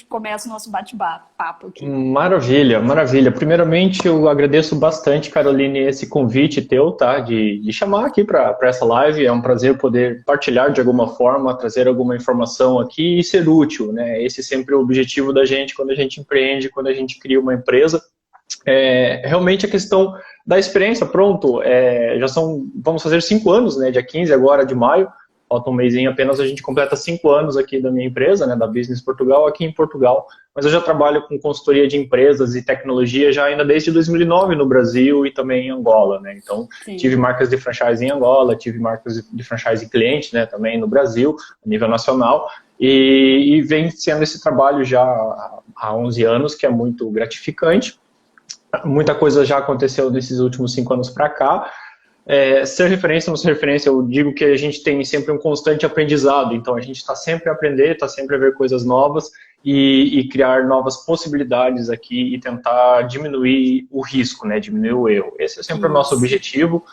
começa o nosso bate-papo aqui. Maravilha, maravilha. Primeiramente, eu agradeço bastante, Caroline, esse convite teu, tá? De chamar aqui para essa live. É um prazer poder partilhar de alguma forma, trazer alguma informação aqui e ser útil, né? Esse sempre é o objetivo da gente quando a gente empreende, quando a gente cria uma empresa. Realmente a questão da experiência, pronto, vamos fazer 5 anos, né? Dia 15 agora de maio. Falta um mêsinho apenas, a gente completa 5 anos aqui da minha empresa, né, da Business Portugal, aqui em Portugal. Mas eu já trabalho com consultoria de empresas e tecnologia já ainda desde 2009 no Brasil e também em Angola, né? Então, sim, tive marcas de franchise em Angola, tive marcas de franchise cliente, né, também no Brasil, a nível nacional. E vem sendo esse trabalho já há 11 anos, que é muito gratificante. Muita coisa já aconteceu nesses últimos 5 anos para cá. Ser referência ou não ser referência, eu digo que a gente tem sempre um constante aprendizado, então a gente está sempre a aprender, está sempre a ver coisas novas e criar novas possibilidades aqui e tentar diminuir o risco, né, diminuir o erro. Esse é sempre o nosso objetivo.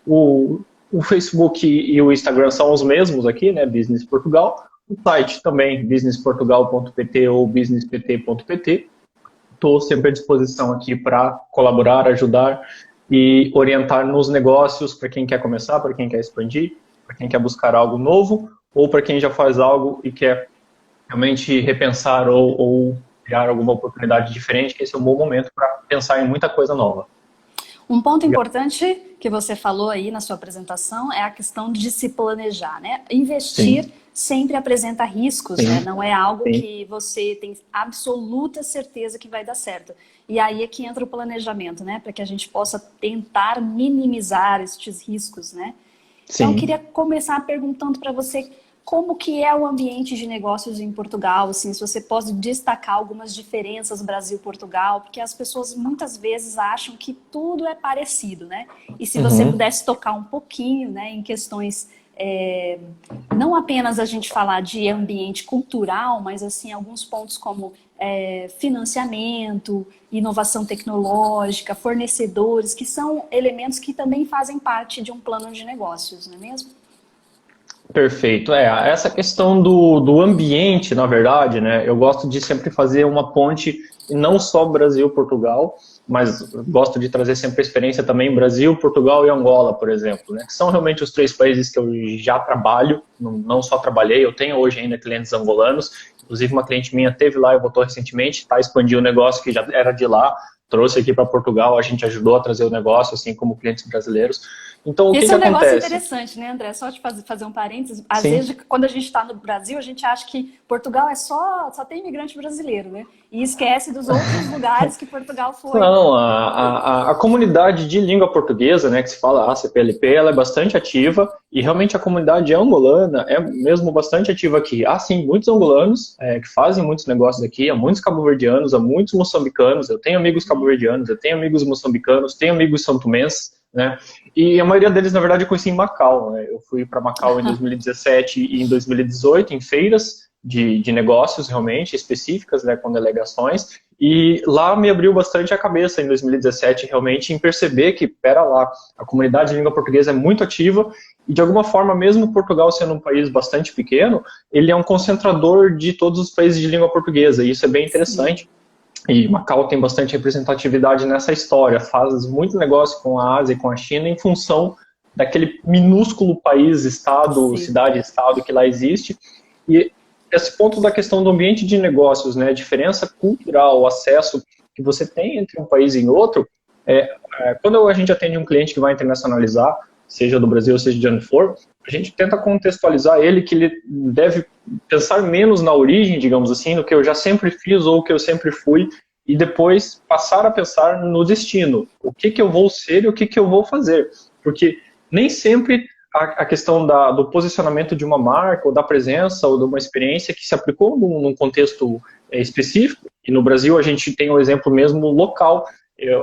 O Facebook e o Instagram são os mesmos aqui, né, Business Portugal. O site também, businessportugal.pt ou businesspt.pt. Estou sempre à disposição aqui para colaborar, ajudar e orientar nos negócios para quem quer começar, para quem quer expandir, para quem quer buscar algo novo ou para quem já faz algo e quer realmente repensar ou criar alguma oportunidade diferente, que esse é um bom momento para pensar em muita coisa nova. Um ponto importante que você falou aí na sua apresentação é a questão de se planejar, né? Investir sempre apresenta riscos, né? Não é algo que você tem absoluta certeza que vai dar certo. E aí é que entra o planejamento, né? Para que a gente possa tentar minimizar estes riscos, né? Então, eu queria começar perguntando para você como que é o ambiente de negócios em Portugal, assim, se você pode destacar algumas diferenças Brasil-Portugal, porque as pessoas muitas vezes acham que tudo é parecido, né? E se você pudesse tocar um pouquinho, né, em questões, não apenas a gente falar de ambiente cultural, mas assim, alguns pontos como financiamento, inovação tecnológica, fornecedores, que são elementos que também fazem parte de um plano de negócios, não é mesmo? Perfeito. Essa questão do ambiente, na verdade, né, eu gosto de sempre fazer uma ponte, não só Brasil-Portugal, mas gosto de trazer sempre a experiência também Brasil, Portugal e Angola, por exemplo, né, que são realmente os 3 países que eu já trabalho, não só trabalhei, eu tenho hoje ainda clientes angolanos, inclusive uma cliente minha teve lá e voltou recentemente, está expandindo o negócio que já era de lá, trouxe aqui para Portugal, a gente ajudou a trazer o negócio, assim como clientes brasileiros. Então, o que Esse é um negócio acontece? Interessante, né, André? Só te fazer um parênteses. Às vezes, quando a gente está no Brasil, a gente acha que Portugal só tem imigrante brasileiro, né? E esquece dos outros lugares que Portugal foi. Não, a comunidade de língua portuguesa, né, que se fala ACPLP, ela é bastante ativa e realmente a comunidade angolana é mesmo bastante ativa aqui. Há sim muitos angolanos que fazem muitos negócios aqui, há muitos cabo-verdianos, há muitos moçambicanos, eu tenho amigos cabo-verdianos, eu tenho amigos moçambicanos, tenho amigos santomenses, né? E a maioria deles, na verdade, eu conheci em Macau, né? Eu fui para Macau em 2017 e em 2018, em feiras de negócios realmente específicas, né, com delegações, e lá me abriu bastante a cabeça em 2017, realmente, em perceber que, pera lá, a comunidade de língua portuguesa é muito ativa e, de alguma forma, mesmo Portugal sendo um país bastante pequeno, ele é um concentrador de todos os países de língua portuguesa, e isso é bem interessante. E Macau tem bastante representatividade nessa história, faz muito negócio com a Ásia e com a China em função daquele minúsculo país, estado, cidade-estado que lá existe. E esse ponto da questão do ambiente de negócios, né, a diferença cultural, o acesso que você tem entre um país e outro, quando a gente atende um cliente que vai internacionalizar, seja do Brasil, seja de onde for, a gente tenta contextualizar ele que ele deve pensar menos na origem, digamos assim, no que eu já sempre fiz ou o que eu sempre fui, e depois passar a pensar no destino. O que eu vou ser e o que eu vou fazer. Porque nem sempre a questão do posicionamento de uma marca, ou da presença, ou de uma experiência que se aplicou num contexto específico, e no Brasil a gente tem um exemplo mesmo local.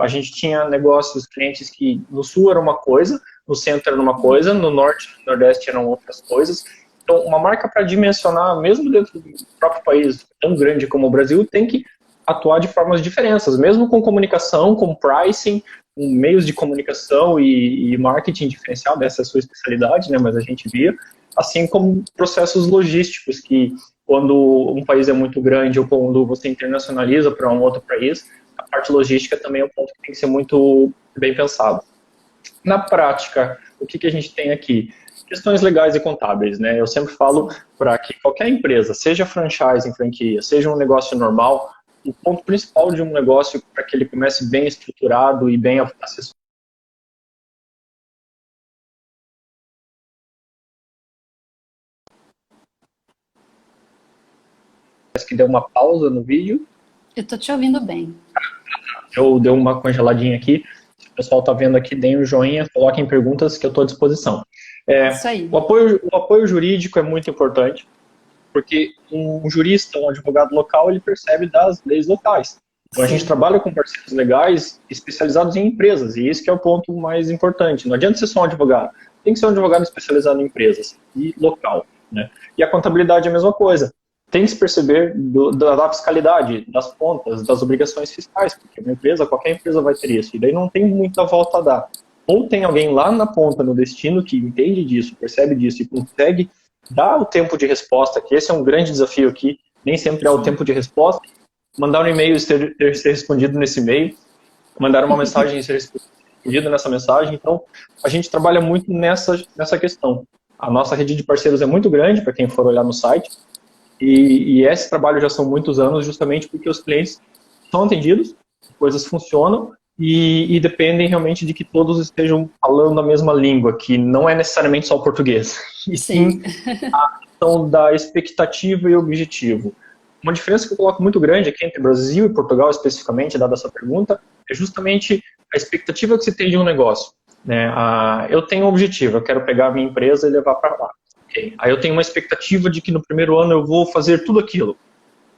A gente tinha negócios, clientes que no sul era uma coisa, no centro era uma coisa, no norte e no nordeste eram outras coisas. Então, uma marca para dimensionar, mesmo dentro do próprio país tão grande como o Brasil, tem que atuar de formas diferentes, mesmo com comunicação, com pricing, com meios de comunicação e marketing diferencial, dessa é a sua especialidade, né, mas a gente via, assim como processos logísticos, que quando um país é muito grande ou quando você internacionaliza para um outro país, a parte logística também é um ponto que tem que ser muito bem pensado. Na prática, o que a gente tem aqui? Questões legais e contábeis, né? Eu sempre falo para que qualquer empresa, seja franchise, franquia, seja um negócio normal, o ponto principal de um negócio para que ele comece bem estruturado e bem acessório. Que deu uma pausa no vídeo. Eu tô te ouvindo bem. Eu dei uma congeladinha aqui. Se o pessoal está vendo aqui, deem um joinha, coloquem perguntas que eu estou à disposição. Isso aí. O apoio jurídico é muito importante, porque um jurista, um advogado local, ele percebe das leis locais. Então, a gente trabalha com parceiros legais especializados em empresas, e esse que é o ponto mais importante. Não adianta ser só um advogado, tem que ser um advogado especializado em empresas e local, né? E a contabilidade é a mesma coisa. Tem que se perceber da fiscalidade, das contas, das obrigações fiscais, porque uma empresa, qualquer empresa vai ter isso, e daí não tem muita volta a dar. Ou tem alguém lá na ponta, no destino, que entende disso, percebe disso e consegue dar o tempo de resposta, que esse é um grande desafio aqui, nem sempre há o tempo de resposta. Mandar um e-mail e ser respondido nesse e-mail, mandar uma mensagem e ser respondido nessa mensagem. Então, a gente trabalha muito nessa questão. A nossa rede de parceiros é muito grande, para quem for olhar no site, e esse trabalho já são muitos anos, justamente porque os clientes são atendidos, coisas funcionam, e dependem realmente de que todos estejam falando a mesma língua, que não é necessariamente só o português, e sim a questão da expectativa e objetivo. Uma diferença que eu coloco muito grande aqui entre Brasil e Portugal, especificamente, dada essa pergunta, é justamente a expectativa que se tem de um negócio, né? Eu tenho um objetivo, eu quero pegar a minha empresa e levar para lá. Okay. Aí eu tenho uma expectativa de que no primeiro ano eu vou fazer tudo aquilo.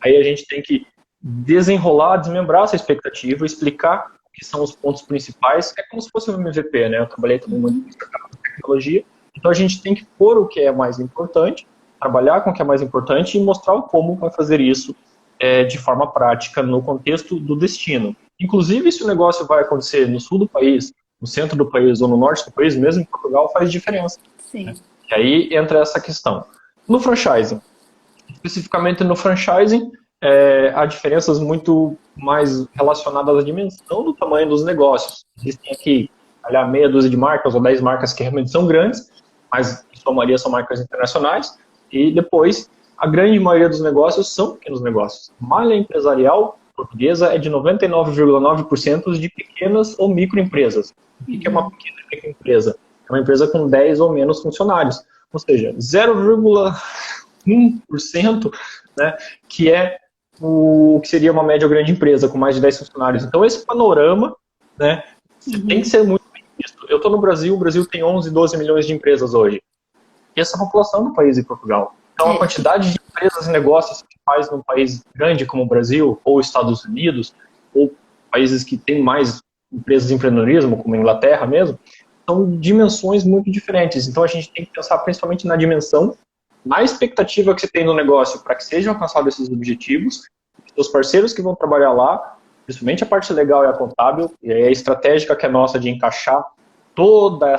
Aí a gente tem que desenrolar, desmembrar essa expectativa, explicar o que são os pontos principais. É como se fosse um MVP, né? Eu trabalhei também muito com tecnologia. Então a gente tem que pôr o que é mais importante, trabalhar com o que é mais importante e mostrar o como vai fazer isso de forma prática no contexto do destino. Inclusive, se o negócio vai acontecer no sul do país, no centro do país ou no norte do país, mesmo em Portugal, faz diferença. Sim. Né? E aí entra essa questão. No franchising, especificamente no franchising, há diferenças muito mais relacionadas à dimensão do tamanho dos negócios. Existem aqui, meia dúzia de marcas ou 10 marcas que realmente são grandes, mas em sua maioria são marcas internacionais, e depois a grande maioria dos negócios são pequenos negócios. A malha empresarial portuguesa é de 99,9% de pequenas ou microempresas. O que é uma pequena e microempresa? É uma empresa com 10 ou menos funcionários, ou seja, 0,1%, né, que é o que seria uma média ou grande empresa com mais de 10 funcionários. Então esse panorama, né, tem que ser muito bem visto. Eu estou no Brasil, o Brasil tem 11, 12 milhões de empresas hoje. E essa é a população do país de Portugal. Então a quantidade de empresas e negócios que faz num país grande como o Brasil, ou Estados Unidos, ou países que têm mais empresas de empreendedorismo, como a Inglaterra mesmo, são dimensões muito diferentes. Então a gente tem que pensar principalmente na dimensão, na expectativa que você tem no negócio para que sejam alcançados esses objetivos, os parceiros que vão trabalhar lá, principalmente a parte legal e a contábil, e a estratégica que é nossa de encaixar toda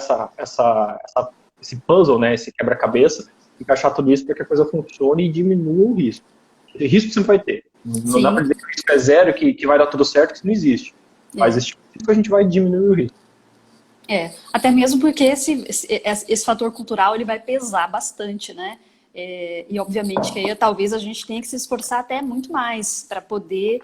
esse puzzle, né, esse quebra-cabeça, encaixar tudo isso para que a coisa funcione e diminua o risco. O risco sempre vai ter. Não dá para dizer que o risco é zero, que vai dar tudo certo, que isso não existe. Mas esse tipo de risco a gente vai diminuir o risco. Até mesmo porque esse fator cultural ele vai pesar bastante, né? E obviamente que aí talvez a gente tenha que se esforçar até muito mais para poder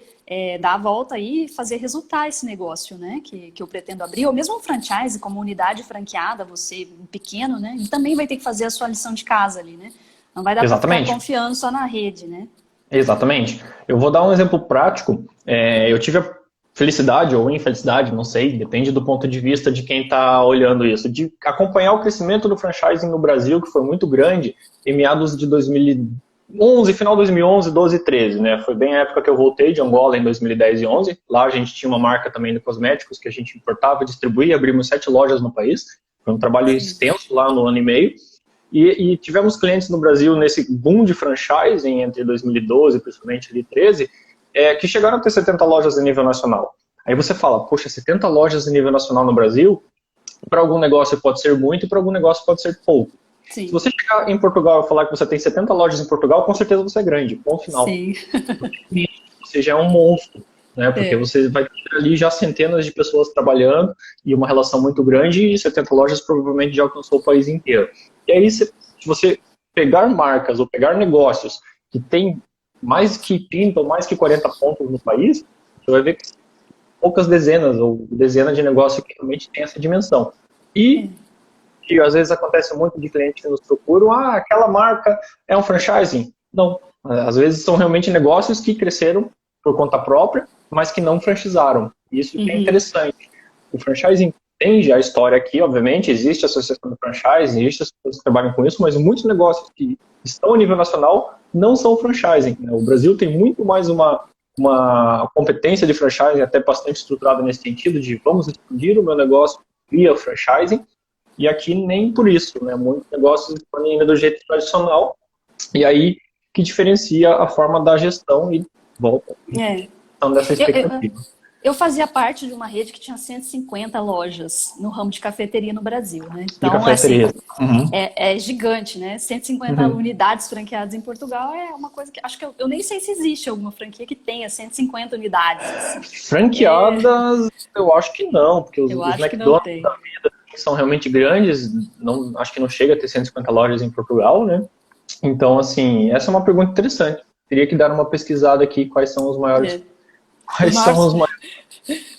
dar a volta aí e fazer resultar esse negócio, né? Que eu pretendo abrir, ou mesmo um franchise, como unidade franqueada, você pequeno, né? E também vai ter que fazer a sua lição de casa ali, né? Não vai dar para ficar confiando só na rede, né? Exatamente. Eu vou dar um exemplo prático. Eu tive a felicidade ou infelicidade, não sei, depende do ponto de vista de quem está olhando isso, de acompanhar o crescimento do franchising no Brasil, que foi muito grande, em meados de 2011, final de 2011, 12 e 13, né? Foi bem a época que eu voltei de Angola, em 2010 e 11. Lá a gente tinha uma marca também de cosméticos que a gente importava, distribuía, abrimos 7 lojas no país. Foi um trabalho extenso lá no ano e meio. E tivemos clientes no Brasil nesse boom de franchising entre 2012, principalmente ali 13, que chegaram a ter 70 lojas a nível nacional. Aí você fala, poxa, 70 lojas a nível nacional no Brasil, para algum negócio pode ser muito e para algum negócio pode ser pouco. Sim. Se você chegar em Portugal e falar que você tem 70 lojas em Portugal, com certeza você é grande, ponto final. Sim. Você já é um monstro, né? Porque você vai ter ali já centenas de pessoas trabalhando e uma relação muito grande, e 70 lojas provavelmente já alcançou o país inteiro. E aí, se você pegar marcas ou pegar negócios que tem mais que 30 ou mais que 40 pontos no país, você vai ver que poucas dezenas ou dezenas de negócios que realmente tem essa dimensão. E às vezes acontece muito de clientes que nos procuram, aquela marca é um franchising. Não, às vezes são realmente negócios que cresceram por conta própria, mas que não franchizaram. Isso que é interessante. O franchising tem já a história aqui, obviamente, existe a associação de franchise, existe as pessoas que trabalham com isso, mas muitos negócios que estão a nível nacional não são franchising, né? O Brasil tem muito mais uma competência de franchising até bastante estruturada nesse sentido de vamos expandir o meu negócio via franchising, e aqui nem por isso, né? Muitos negócios estão ainda do jeito tradicional, e aí que diferencia a forma da gestão e volta dessa expectativa. Eu fazia parte de uma rede que tinha 150 lojas no ramo de cafeteria no Brasil, né? Então, cafeteria. Assim, é gigante, né? 150 unidades franqueadas em Portugal é uma coisa que... Acho que eu nem sei se existe alguma franquia que tenha 150 unidades. Assim. Franqueadas, eu acho que não, porque os McDonald's da vida são realmente grandes, acho que não chega a ter 150 lojas em Portugal, né? Então, assim, essa é uma pergunta interessante. Teria que dar uma pesquisada aqui quais são os maiores...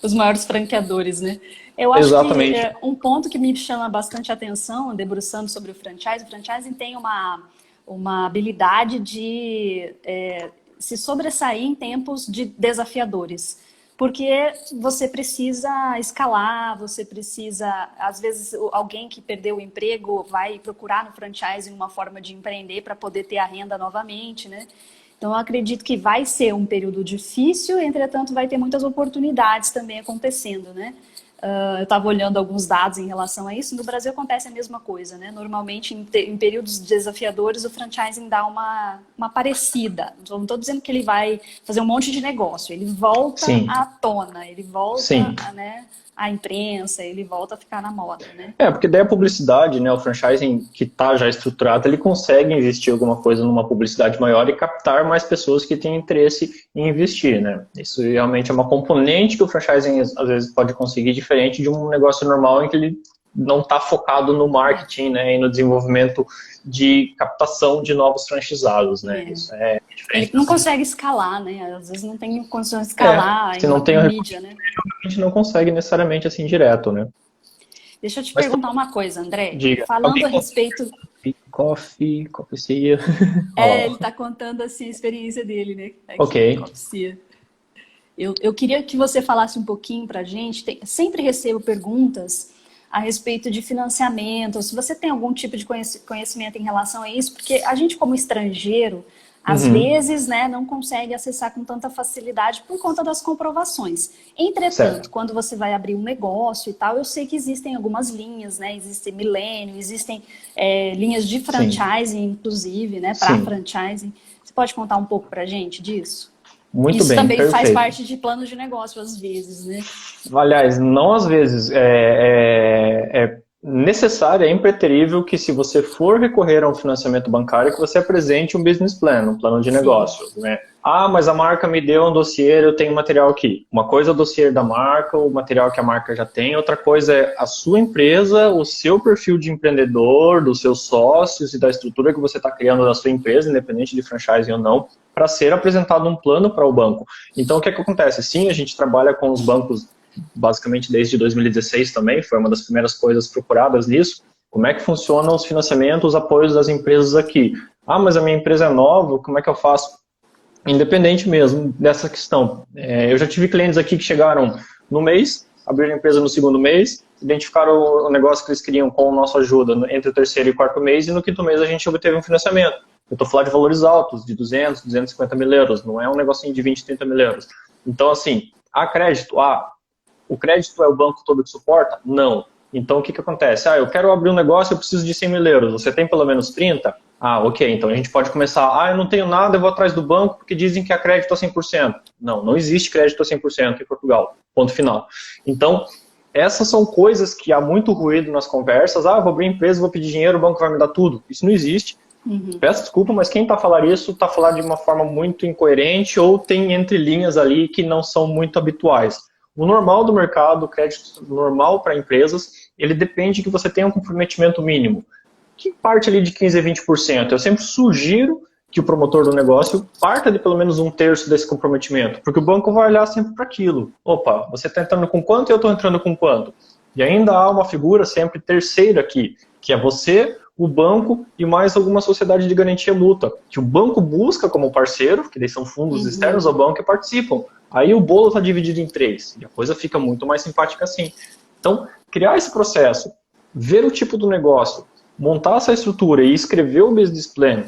Os maiores franqueadores, né? Eu acho Exatamente. que um ponto que me chama bastante atenção, debruçando sobre o franchising tem uma habilidade de se sobressair em tempos desafiadores. Porque você precisa escalar, você precisa... Às vezes, alguém que perdeu o emprego vai procurar no franchising uma forma de empreender para poder ter a renda novamente, né? Então, eu acredito que vai ser um período difícil, entretanto, vai ter muitas oportunidades também acontecendo, né? Eu estava olhando alguns dados em relação a isso. No Brasil acontece a mesma coisa, né? Normalmente, em períodos desafiadores, o franchising dá uma parecida. Não estou dizendo que ele vai fazer um monte de negócio. Ele volta à tona, ele volta à imprensa, ele volta a ficar na moda, né? Porque daí a publicidade, né? O franchising que está já estruturado, ele consegue investir alguma coisa numa publicidade maior e captar mais pessoas que têm interesse em investir, né? Isso realmente é uma componente que o franchising às vezes pode conseguir diferente de um negócio normal em que ele não está focado no marketing, né, e no desenvolvimento de captação de novos franchisados, né? Isso é diferente. Ele não consegue escalar, né? Às vezes não tem condições de escalar se não tem mídia, né? A gente não consegue necessariamente assim direto, né? Deixa eu te perguntar uma coisa, André. Diga. Falando a respeito... Coffee. Ele está contando assim a experiência dele, né? Eu queria que você falasse um pouquinho pra gente. Sempre recebo perguntas a respeito de financiamento, se você tem algum tipo de conhecimento em relação a isso, porque a gente como estrangeiro, às vezes, né, não consegue acessar com tanta facilidade por conta das comprovações. Entretanto, quando você vai abrir um negócio e tal, eu sei que existem algumas linhas, né, existem Millennium, existem linhas de franchising, inclusive, né, para franchising. Você pode contar um pouco pra gente disso? Muito Isso bem, também perfeito. faz parte de plano de negócio, às vezes, né? Aliás, não às vezes. É necessário, é impreterível que se você for recorrer a um financiamento bancário, que você apresente um business plan, um plano de negócio, né? Mas a marca me deu um dossiê, eu tenho material aqui. Uma coisa é o dossiê da marca, o material que a marca já tem, outra coisa é a sua empresa, o seu perfil de empreendedor, dos seus sócios e da estrutura que você está criando da sua empresa, independente de franchising ou não, para ser apresentado um plano para o banco. Então, o que acontece? Sim, a gente trabalha com os bancos basicamente desde 2016 também, foi uma das primeiras coisas procuradas nisso. Como é que funcionam os financiamentos, os apoios das empresas aqui? Mas a minha empresa é nova, como é que eu faço? Independente mesmo dessa questão. Eu já tive clientes aqui que chegaram no mês, abriram a empresa no segundo mês, identificaram o negócio que eles queriam com a nossa ajuda entre o terceiro e o quarto mês, e no quinto mês a gente obteve um financiamento. Eu estou falando de valores altos, de 200, 250 mil euros, não é um negocinho de 20, 30 mil euros. Então, assim, há crédito? O crédito é o banco todo que suporta? Não. Então, o que acontece? Eu quero abrir um negócio, eu preciso de 100 mil euros. Você tem pelo menos 30? Ok. Então, a gente pode começar. Eu não tenho nada, eu vou atrás do banco porque dizem que há crédito a 100%. Não existe crédito a 100% em Portugal. Ponto final. Então, Essas são coisas que há muito ruído nas conversas. Ah, vou abrir empresa, vou pedir dinheiro, o banco vai me dar tudo. Isso não existe. Peço desculpa, mas quem está a falar isso está a falar de uma forma muito incoerente ou tem entrelinhas ali que não são muito habituais. O normal do mercado, o crédito normal para empresas, ele depende que você tenha um comprometimento mínimo, que parte ali de 15% a 20%. Eu sempre sugiro que o promotor do negócio parta de pelo menos 1/3 desse comprometimento, porque o banco vai olhar sempre para aquilo. Opa, você está entrando com quanto e eu estou entrando com quanto? E ainda há uma figura sempre terceira aqui, que é você, o banco e mais alguma sociedade de garantia mútua, que o banco busca como parceiro, que daí são fundos externos ao banco e participam. Aí o bolo está dividido em 3, e a coisa fica muito mais simpática assim. Então, criar esse processo, ver o tipo do negócio, montar essa estrutura e escrever o business plan,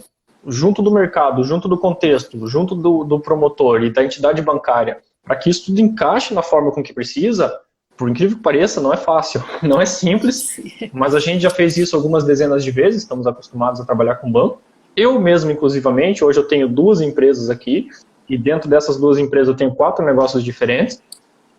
junto do mercado, junto do contexto, junto do promotor e da entidade bancária, para que isso tudo encaixe na forma com que precisa, por incrível que pareça, não é fácil, não é simples, mas a gente já fez isso algumas dezenas de vezes, estamos acostumados a trabalhar com banco. Eu mesmo, inclusivamente, hoje eu tenho 2 empresas aqui, e dentro dessas 2 empresas eu tenho 4 negócios diferentes,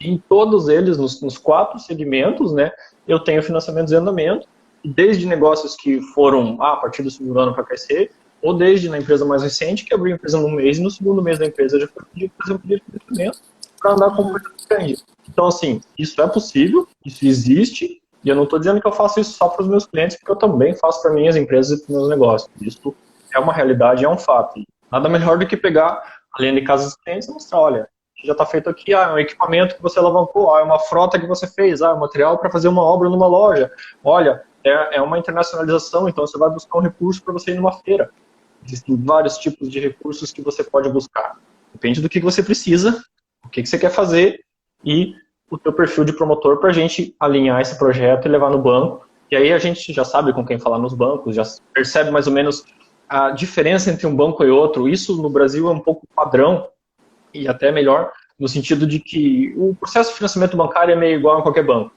e em todos eles, nos 4 segmentos, né, eu tenho financiamentos em andamento, desde negócios que foram a partir do segundo ano para crescer, ou desde na empresa mais recente, que abriu a empresa no mês, e no segundo mês da empresa já foi pedido fazer um pedido de crescimento para andar com um projeto grande. Então, assim, isso é possível, isso existe, e eu não estou dizendo que eu faço isso só para os meus clientes, porque eu também faço para minhas empresas e para os meus negócios. Isso é uma realidade, é um fato. E nada melhor do que pegar, além de casa dos clientes, e mostrar, olha, já está feito aqui, é um equipamento que você alavancou, é uma frota que você fez, é um material para fazer uma obra numa loja, olha, é uma internacionalização, então você vai buscar um recurso para você ir numa feira. Existem vários tipos de recursos que você pode buscar. Depende do que você precisa, o que você quer fazer e o teu perfil de promotor para a gente alinhar esse projeto e levar no banco. E aí a gente já sabe com quem falar nos bancos, já percebe mais ou menos a diferença entre um banco e outro. Isso no Brasil é um pouco padrão e até melhor, no sentido de que o processo de financiamento bancário é meio igual a qualquer banco.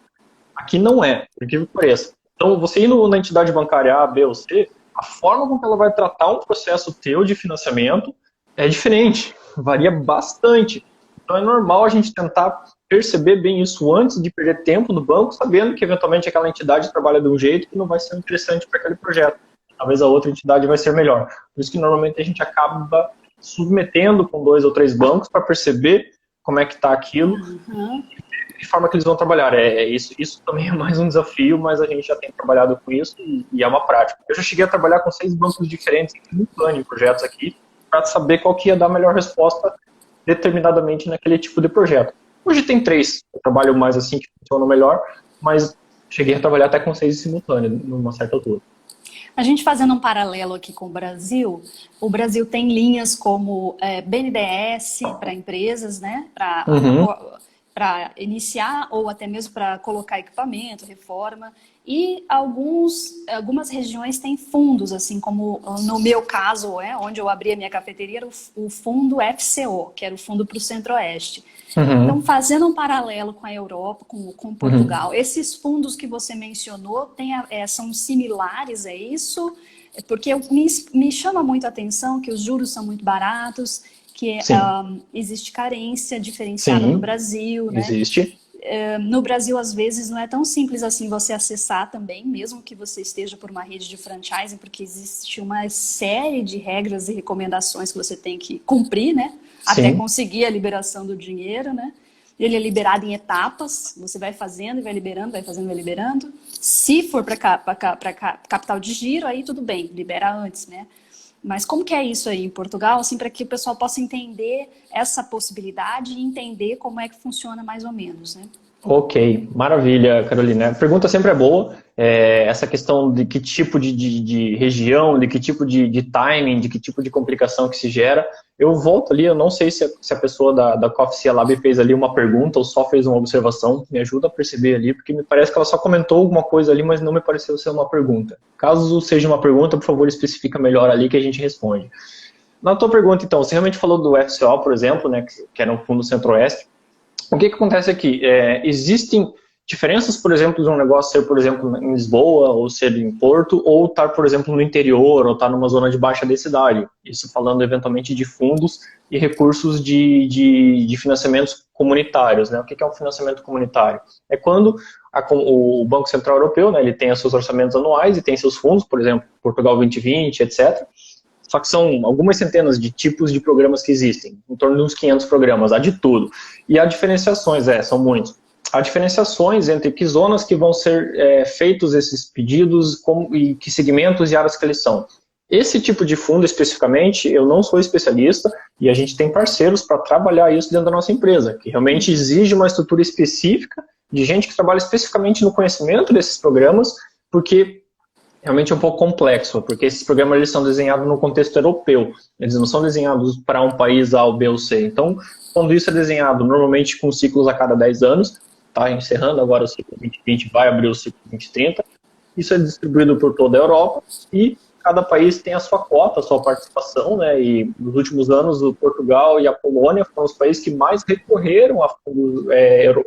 Aqui não é, por incrível que pareça. Então, você indo na entidade bancária A, B ou C, a forma com que ela vai tratar um processo teu de financiamento é diferente, varia bastante. Então é normal a gente tentar perceber bem isso antes de perder tempo no banco, sabendo que eventualmente aquela entidade trabalha de um jeito que não vai ser interessante para aquele projeto. Talvez a outra entidade vai ser melhor. Por isso que normalmente a gente acaba submetendo com 2 ou 3 bancos para perceber como é que está aquilo e de forma que eles vão trabalhar. Isso também é mais um desafio, mas a gente já tem trabalhado com isso e é uma prática. Eu já cheguei a trabalhar com 6 bancos diferentes em simultâneo em projetos aqui para saber qual que ia dar a melhor resposta determinadamente naquele tipo de projeto. Hoje tem 3, eu trabalho mais assim que funcionam melhor, mas cheguei a trabalhar até com 6 em simultâneo, numa certa altura. A gente fazendo um paralelo aqui com o Brasil tem linhas como BNDES para empresas, né, para iniciar ou até mesmo para colocar equipamento, reforma, e algumas regiões têm fundos, assim como no meu caso, onde eu abri a minha cafeteria, o fundo FCO, que era o fundo para o Centro-Oeste. Então, fazendo um paralelo com a Europa, com Portugal, esses fundos que você mencionou são similares a isso? Porque me chama muito a atenção que os juros são muito baratos, que existe carência diferenciada no Brasil, né? Existe. No Brasil, às vezes, não é tão simples assim você acessar também, mesmo que você esteja por uma rede de franchising, porque existe uma série de regras e recomendações que você tem que cumprir, né? Até conseguir a liberação do dinheiro, né? Ele é liberado em etapas, você vai fazendo e vai liberando, vai fazendo e vai liberando. Se for para capital de giro, aí tudo bem, libera antes, né? Mas como que é isso aí em Portugal, assim, para que o pessoal possa entender essa possibilidade e entender como é que funciona mais ou menos, né? Ok, maravilha, Carolina. A pergunta sempre é boa. Essa questão de que tipo de região, de que tipo de timing, de que tipo de complicação que se gera. Eu volto ali, eu não sei se a pessoa da Coffee Lab fez ali uma pergunta ou só fez uma observação. Me ajuda a perceber ali, porque me parece que ela só comentou alguma coisa ali, mas não me pareceu ser uma pergunta. Caso seja uma pergunta, por favor, especifica melhor ali que a gente responde. Na tua pergunta, então, você realmente falou do FCO, por exemplo, né, que era um fundo Centro-Oeste. O que acontece aqui? Existem diferenças, por exemplo, de um negócio ser, por exemplo, em Lisboa, ou ser em Porto, ou estar, por exemplo, no interior, ou estar numa zona de baixa densidade. Isso falando, eventualmente, de fundos e recursos de financiamentos comunitários, né? O que é um financiamento comunitário? É quando o Banco Central Europeu, né, ele tem os seus orçamentos anuais e tem seus fundos, por exemplo, Portugal 2020, etc., só que são algumas centenas de tipos de programas que existem, em torno de uns 500 programas, há de tudo. E há diferenciações, são muitos. Há diferenciações entre que zonas que vão ser feitos esses pedidos e que segmentos e áreas que eles são. Esse tipo de fundo, especificamente, eu não sou especialista e a gente tem parceiros para trabalhar isso dentro da nossa empresa, que realmente exige uma estrutura específica de gente que trabalha especificamente no conhecimento desses programas, porque realmente é um pouco complexo, porque esses programas eles são desenhados no contexto europeu, eles não são desenhados para um país A, B ou C. Então, quando isso é desenhado normalmente com ciclos a cada 10 anos, está encerrando agora o ciclo 2020, vai abrir o ciclo 2030, isso é distribuído por toda a Europa e cada país tem a sua cota, a sua participação, né? E nos últimos anos o Portugal e a Polônia foram os países que mais recorreram a fundos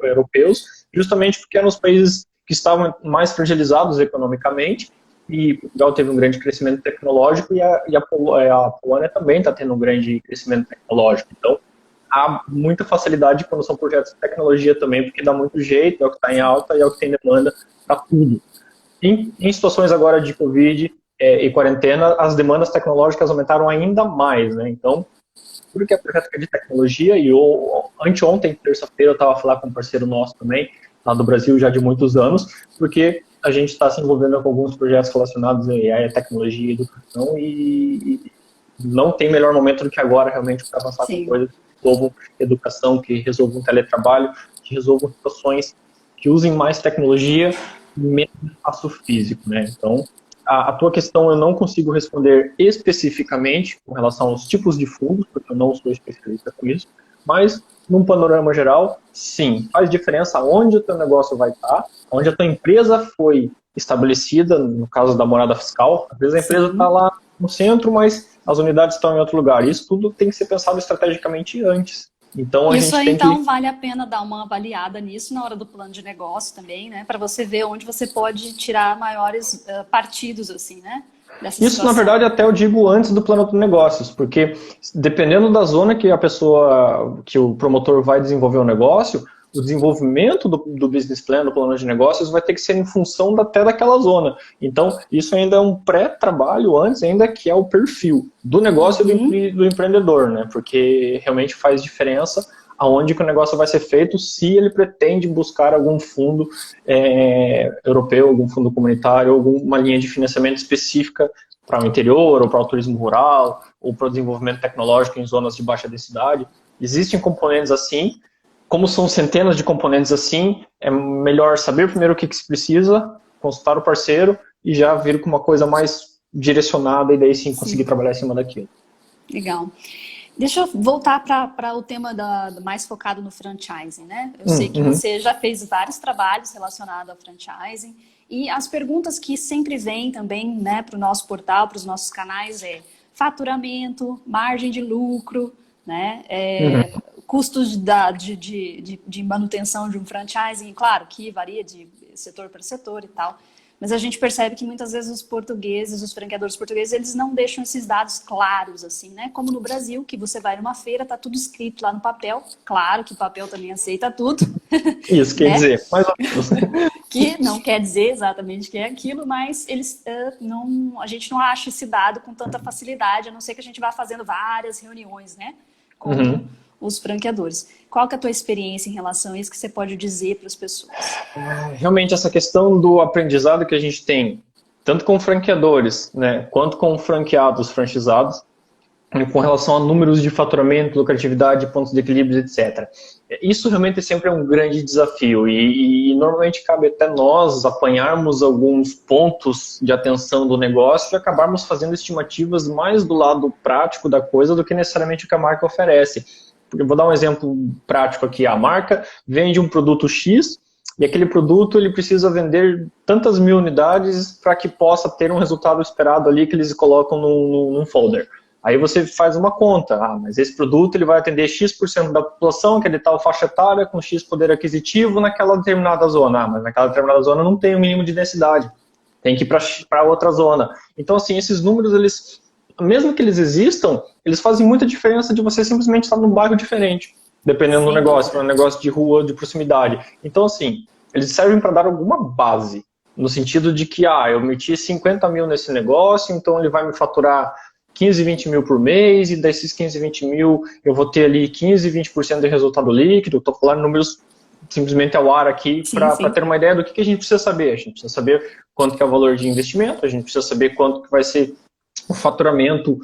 europeus, justamente porque eram os países que estavam mais fragilizados economicamente. E Portugal teve um grande crescimento tecnológico e a Polônia também está tendo um grande crescimento tecnológico. Então, há muita facilidade quando são projetos de tecnologia também, porque dá muito jeito, é o que está em alta e é o que tem demanda para tudo. Em situações agora de Covid e quarentena, as demandas tecnológicas aumentaram ainda mais, né? Então, tudo que é projeto de tecnologia, e anteontem, terça-feira, eu estava a falar com um parceiro nosso também, lá do Brasil já de muitos anos, porque a gente está se envolvendo com alguns projetos relacionados a tecnologia e educação e não tem melhor momento do que agora realmente para avançar com coisas que resolvam educação, que resolvam teletrabalho, que resolvam situações que usem mais tecnologia e menos espaço físico, né? Então, a tua questão eu não consigo responder especificamente com relação aos tipos de fundos, porque eu não sou especialista com isso, mas num panorama geral, sim, faz diferença onde o teu negócio vai estar, onde a tua empresa foi estabelecida, no caso da morada fiscal. Às vezes a empresa está lá no centro, mas as unidades estão em outro lugar. Isso tudo tem que ser pensado estrategicamente antes. Então, isso aí, então, vale a pena dar uma avaliada nisso na hora do plano de negócio também, né? Para você ver onde você pode tirar maiores partidos, assim, né? Isso, na verdade, até eu digo antes do plano de negócios, porque dependendo da zona que que o promotor vai desenvolver o negócio, o desenvolvimento do business plan, do plano de negócios, vai ter que ser em função até daquela zona. Então, isso ainda é um pré-trabalho antes, ainda que é o perfil do negócio e do empreendedor, né? Porque realmente faz diferença aonde que o negócio vai ser feito, se ele pretende buscar algum fundo europeu, algum fundo comunitário, alguma linha de financiamento específica para o interior, ou para o turismo rural, ou para o desenvolvimento tecnológico em zonas de baixa densidade. Existem componentes assim. Como são centenas de componentes assim, é melhor saber primeiro o que se precisa, consultar o parceiro e já vir com uma coisa mais direcionada e daí sim conseguir trabalhar em cima daquilo. Legal. Deixa eu voltar para o tema mais focado no franchising, né? Eu sei que você já fez vários trabalhos relacionados ao franchising e as perguntas que sempre vêm também, né, para o nosso portal, para os nossos canais é faturamento, margem de lucro, né? Custos de manutenção de um franchising, claro que varia de setor para setor e tal, mas a gente percebe que muitas vezes os franqueadores portugueses, eles não deixam esses dados claros, assim, né? Como no Brasil, que você vai numa feira, tá tudo escrito lá no papel, claro que o papel também aceita tudo. Isso quer dizer, mais ou menos. Que não quer dizer exatamente que é aquilo, mas a gente não acha esse dado com tanta facilidade, a não ser que a gente vá fazendo várias reuniões, né? Com os franqueadores. Qual que é a tua experiência em relação a isso que você pode dizer para as pessoas? Realmente essa questão do aprendizado que a gente tem, tanto com franqueadores, né, quanto com franqueados, franchisados, com relação a números de faturamento, lucratividade, pontos de equilíbrio, etc. Isso realmente sempre é um grande desafio e normalmente cabe até nós apanharmos alguns pontos de atenção do negócio e acabarmos fazendo estimativas mais do lado prático da coisa do que necessariamente o que a marca oferece. Eu vou dar um exemplo prático aqui. A marca vende um produto X e aquele produto ele precisa vender tantas mil unidades para que possa ter um resultado esperado ali que eles colocam num folder. Aí você faz uma conta, mas esse produto ele vai atender X% da população, que é de tal faixa etária, com X poder aquisitivo naquela determinada zona. Mas naquela determinada zona não tem o mínimo de densidade, tem que ir para outra zona. Então, assim, esses números, eles, mesmo que eles existam, eles fazem muita diferença de você simplesmente estar num bairro diferente, dependendo do negócio, para um negócio de rua, de proximidade. Então, assim, eles servem para dar alguma base, no sentido de que, eu meti 50 mil nesse negócio, então ele vai me faturar 15, 20 mil por mês, e desses 15, 20 mil eu vou ter ali 15, 20% de resultado líquido. Estou falando números simplesmente ao ar aqui para ter uma ideia do que a gente precisa saber. A gente precisa saber quanto que é o valor de investimento, a gente precisa saber quanto que vai ser o faturamento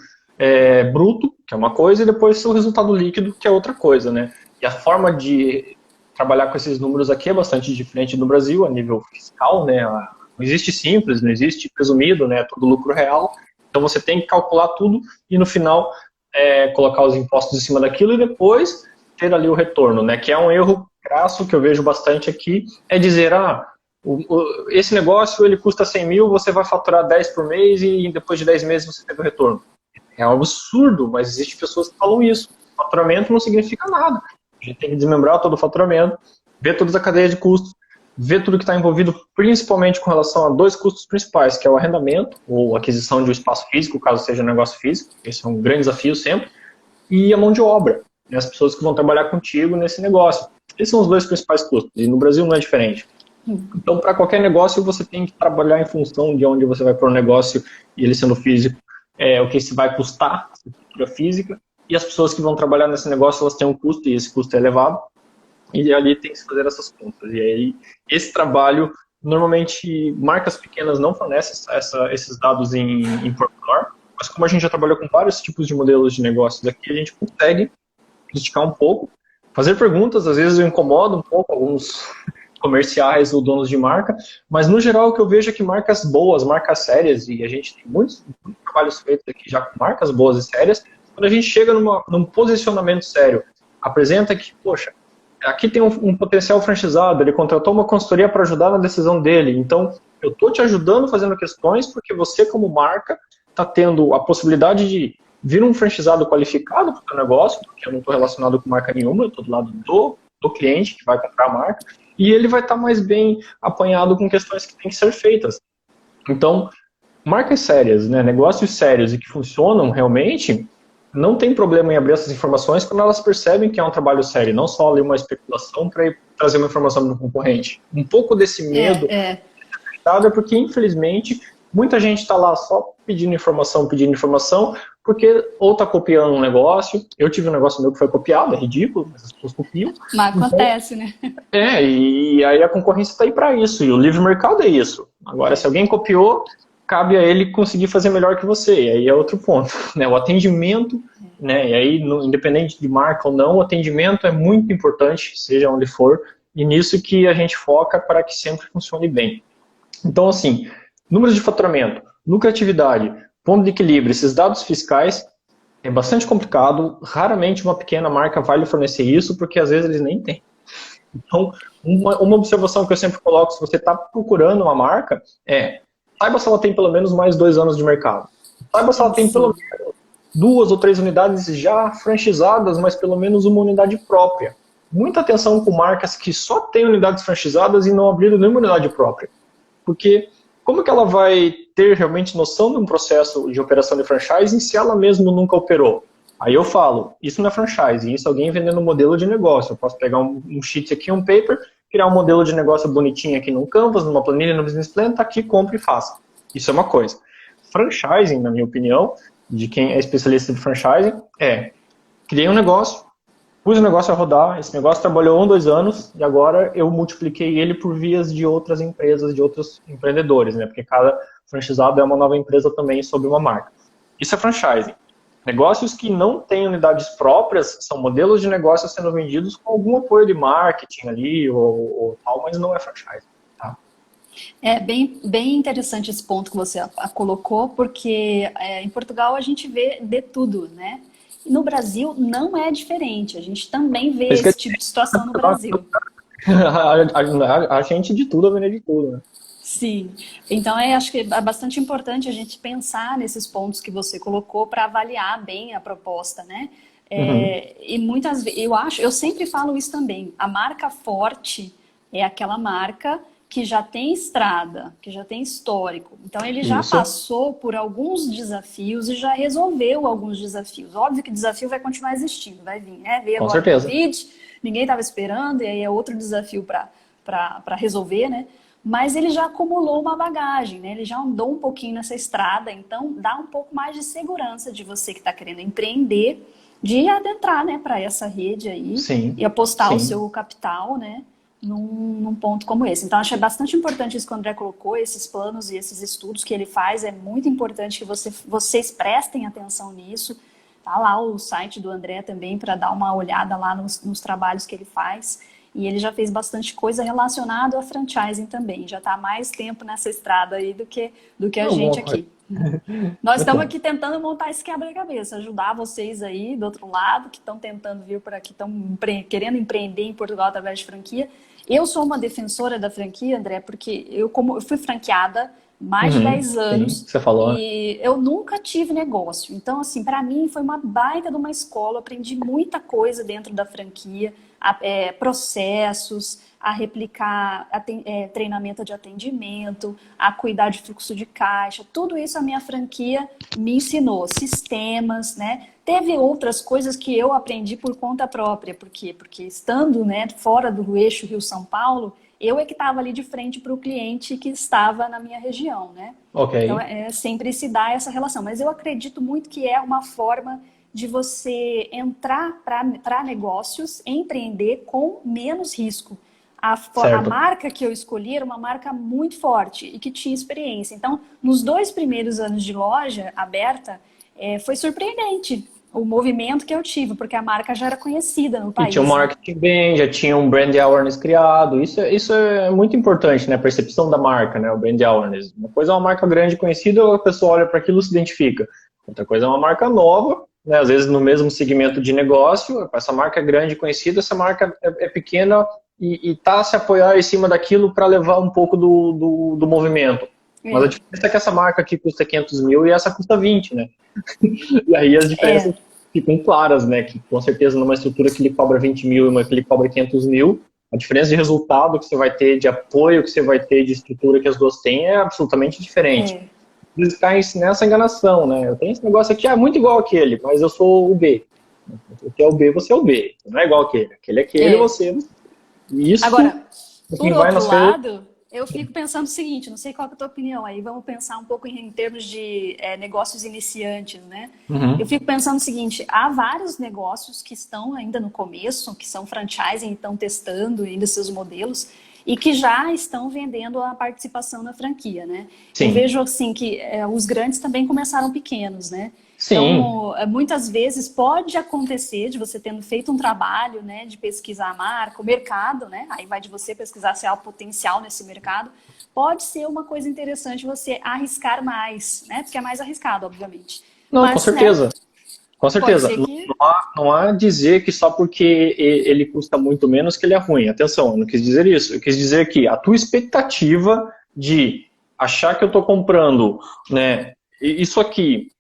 bruto, que é uma coisa, e depois o resultado líquido, que é outra coisa, né? E a forma de trabalhar com esses números aqui é bastante diferente no Brasil, a nível fiscal, né? Não existe simples, não existe presumido, né? É tudo lucro real. Então você tem que calcular tudo e no final colocar os impostos em cima daquilo e depois ter ali o retorno, né? Que é um erro crasso que eu vejo bastante aqui, é dizer, esse negócio ele custa 100 mil, você vai faturar 10 por mês e depois de 10 meses você tem o retorno. É um absurdo, mas existem pessoas que falam isso. Faturamento não significa nada. A gente tem que desmembrar todo o faturamento, ver toda a cadeia de custos, ver tudo que está envolvido, principalmente com relação a dois custos principais, que é o arrendamento, ou aquisição de um espaço físico, caso seja um negócio físico, esse é um grande desafio sempre, e a mão de obra, né, as pessoas que vão trabalhar contigo nesse negócio. Esses são os dois principais custos, e no Brasil não é diferente. Então, para qualquer negócio, você tem que trabalhar em função de onde você vai pôr o negócio, e ele sendo físico, o que se vai custar, a estrutura física, e as pessoas que vão trabalhar nesse negócio, elas têm um custo, e esse custo é elevado, e ali tem que se fazer essas contas. E aí, esse trabalho, normalmente, marcas pequenas não fornecem esses dados em pormenor, mas como a gente já trabalhou com vários tipos de modelos de negócios aqui, a gente consegue criticar um pouco, fazer perguntas, às vezes eu incomodo um pouco alguns comerciais ou donos de marca, mas no geral o que eu vejo é que marcas boas, marcas sérias, e a gente tem muitos trabalhos feitos aqui já com marcas boas e sérias, quando a gente chega num posicionamento sério, apresenta que, poxa, aqui tem um potencial franchizado, ele contratou uma consultoria para ajudar na decisão dele, então eu estou te ajudando fazendo questões porque você como marca está tendo a possibilidade de vir um franchizado qualificado para o seu negócio, porque eu não estou relacionado com marca nenhuma, eu estou do lado do cliente que vai comprar a marca, e ele vai estar mais bem apanhado com questões que têm que ser feitas. Então, marcas sérias, né, negócios sérios e que funcionam realmente, não tem problema em abrir essas informações quando elas percebem que é um trabalho sério, não só ali uma especulação para trazer uma informação do concorrente. Um pouco desse medo é porque, infelizmente, muita gente está lá só pedindo informação, porque ou está copiando um negócio. Eu tive um negócio meu que foi copiado, é ridículo, mas as pessoas copiam. Mas acontece, então, né? E aí a concorrência está aí para isso, e o livre mercado é isso. Agora, se alguém copiou, cabe a ele conseguir fazer melhor que você, e aí é outro ponto, né? O atendimento, né? E aí, independente de marca ou não, o atendimento é muito importante, seja onde for, e nisso que a gente foca para que sempre funcione bem. Então, assim, números de faturamento, lucratividade, ponto de equilíbrio, esses dados fiscais, é bastante complicado, raramente uma pequena marca vai lhe fornecer isso, porque às vezes eles nem têm. Então, uma observação que eu sempre coloco, se você está procurando uma marca, saiba se ela tem pelo menos mais 2 anos de mercado. Saiba se ela tem pelo menos 2 ou 3 unidades já franchizadas, mas pelo menos uma unidade própria. Muita atenção com marcas que só têm unidades franchizadas e não abriram nenhuma unidade própria. Porque como que ela vai ter realmente noção de um processo de operação de franchising se ela mesma nunca operou? Aí eu falo, isso não é franchising, isso é alguém vendendo um modelo de negócio. Eu posso pegar um sheet aqui, um paper, criar um modelo de negócio bonitinho aqui no Canvas, numa planilha, no Business Plan, tá aqui, compre e faça. Isso é uma coisa. Franchising, na minha opinião, de quem é especialista de franchising, criei um negócio, pus o negócio a rodar, esse negócio trabalhou 1, 2 anos, e agora eu multipliquei ele por vias de outras empresas, de outros empreendedores, né? Porque cada franchisado é uma nova empresa também sob uma marca. Isso é franchising. Negócios que não têm unidades próprias são modelos de negócio sendo vendidos com algum apoio de marketing ali ou tal, mas não é franchise. Tá? É bem interessante esse ponto que você colocou, porque em Portugal a gente vê de tudo, né? E no Brasil não é diferente, a gente também vê esse tipo de situação no Brasil. A gente de tudo, a vender de tudo, né? Sim, então acho que é bastante importante a gente pensar nesses pontos que você colocou para avaliar bem a proposta, né? Uhum. E muitas vezes, eu sempre falo isso também, a marca forte é aquela marca que já tem estrada, que já tem histórico. Então ele já Isso, passou por alguns desafios e já resolveu alguns desafios. Óbvio que desafio vai continuar existindo, vai vir, né? Veio com agora o certeza. Covid, ninguém estava esperando, e aí é outro desafio para resolver, né? Mas ele já acumulou uma bagagem, né? Ele já andou um pouquinho nessa estrada, então dá um pouco mais de segurança de você que está querendo empreender, de adentrar, né, para essa rede aí e Sim, apostar o sim. seu capital, né, num ponto como esse. Então, achei bastante importante isso que o André colocou, esses planos e esses estudos que ele faz, é muito importante que vocês prestem atenção nisso. Tá lá o site do André também para dar uma olhada lá nos trabalhos que ele faz. E ele já fez bastante coisa relacionada a franchising também. Já está há mais tempo nessa estrada aí do que a gente Alguma coisa. aqui. Nós Muito estamos bom. aqui tentando montar esse quebra-cabeça, ajudar vocês aí do outro lado, que estão tentando vir por aqui, estão querendo empreender em Portugal através de franquia. Eu sou uma defensora da franquia, André, porque eu fui franqueada mais de Uhum. 10 Sim, anos você falou, né? e eu nunca tive negócio. Então, assim, para mim foi uma baita de uma escola, aprendi muita coisa dentro da franquia, processos, a replicar treinamento de atendimento, a cuidar de fluxo de caixa, tudo isso a minha franquia me ensinou, sistemas, né? Teve outras coisas que eu aprendi por conta própria, por quê? Porque estando, né, fora do eixo Rio-São Paulo, eu é que estava ali de frente para o cliente que estava na minha região, né? Ok. Então, sempre se dá essa relação. Mas eu acredito muito que é uma forma de você entrar para negócios, empreender com menos risco. A Certo. marca que eu escolhi era uma marca muito forte e que tinha experiência. Então, nos 2 primeiros anos de loja aberta, foi surpreendente o movimento que eu tive, porque a marca já era conhecida no E tinha um país, né? marketing bem, já tinha um brand awareness criado. Isso é muito importante, né? A percepção da marca, né? O brand awareness. Uma coisa é uma marca grande conhecida, a pessoa olha para aquilo e se identifica. Outra coisa é uma marca nova, né? Às vezes no mesmo segmento de negócio. Essa marca é grande conhecida, essa marca é pequena e tá se apoiar em cima daquilo para levar um pouco do movimento. Mas a É, diferença é que essa marca aqui custa 500 mil e essa custa 20, né? E aí as diferenças é, ficam claras, né? Que com certeza numa estrutura que ele cobra 20 mil e uma que ele cobra 500 mil, a diferença de resultado que você vai ter, de apoio que você vai ter, de estrutura que as duas têm é absolutamente diferente. é, Eles caem nessa enganação, né? Eu tenho esse negócio aqui, muito igual aquele, mas eu sou o B. O que é o B, você é o B. Você não é igual aquele. Aquele é aquele, é. você. E isso, Agora, quem por vai outro nas feiras. lado, eu fico pensando o seguinte, não sei qual que é a tua opinião aí, vamos pensar um pouco em termos de negócios iniciantes, né? Eu Uhum. fico pensando o seguinte, há vários negócios que estão ainda no começo, que são franchising e estão testando ainda seus modelos, e que já estão vendendo a participação na franquia, né? Eu Sim, vejo assim que os grandes também começaram pequenos, né? sim, Então, muitas vezes pode acontecer de você tendo feito um trabalho, né, de pesquisar a marca, o mercado, né? Aí vai de você pesquisar se há o potencial nesse mercado. Pode ser uma coisa interessante você arriscar mais, né? Porque é mais arriscado, obviamente. não, com Mas, né, certeza. Com pode certeza. ser Não, que. não não há dizer que só porque ele custa muito menos que ele é ruim. Atenção, eu não quis dizer isso. Eu quis dizer que a tua expectativa de achar que eu estou comprando, né, isso aqui,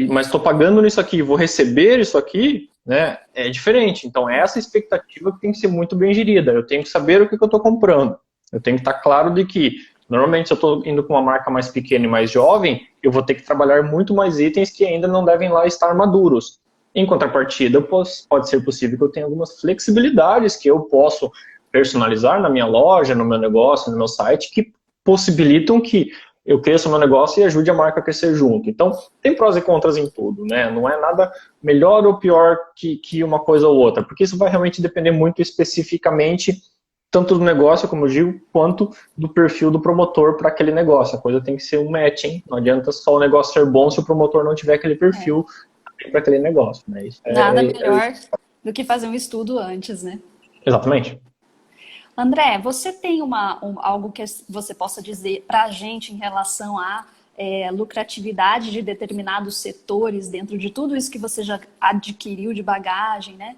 mas estou pagando nisso aqui, vou receber isso aqui, né, é diferente. Então, é essa expectativa que tem que ser muito bem gerida. Eu tenho que saber o que eu estou comprando. Eu tenho que estar claro de que, normalmente, se eu estou indo com uma marca mais pequena e mais jovem, eu vou ter que trabalhar muito mais itens que ainda não devem lá estar maduros. Em contrapartida, pode ser possível que eu tenha algumas flexibilidades que eu posso personalizar na minha loja, no meu negócio, no meu site, que possibilitam que eu cresça o meu negócio e ajude a marca a crescer junto. Então, tem prós e contras em tudo, né? Não é nada melhor ou pior que uma coisa ou outra, porque isso vai realmente depender muito especificamente tanto do negócio, como eu digo, quanto do perfil do promotor para aquele negócio. A coisa tem que ser um match, hein? Não adianta só o negócio ser bom se o promotor não tiver aquele É, perfil para aquele negócio, né? Isso nada melhor do que fazer um estudo antes, né? exatamente. André, você tem algo que você possa dizer para a gente em relação à lucratividade de determinados setores dentro de tudo isso que você já adquiriu de bagagem, né?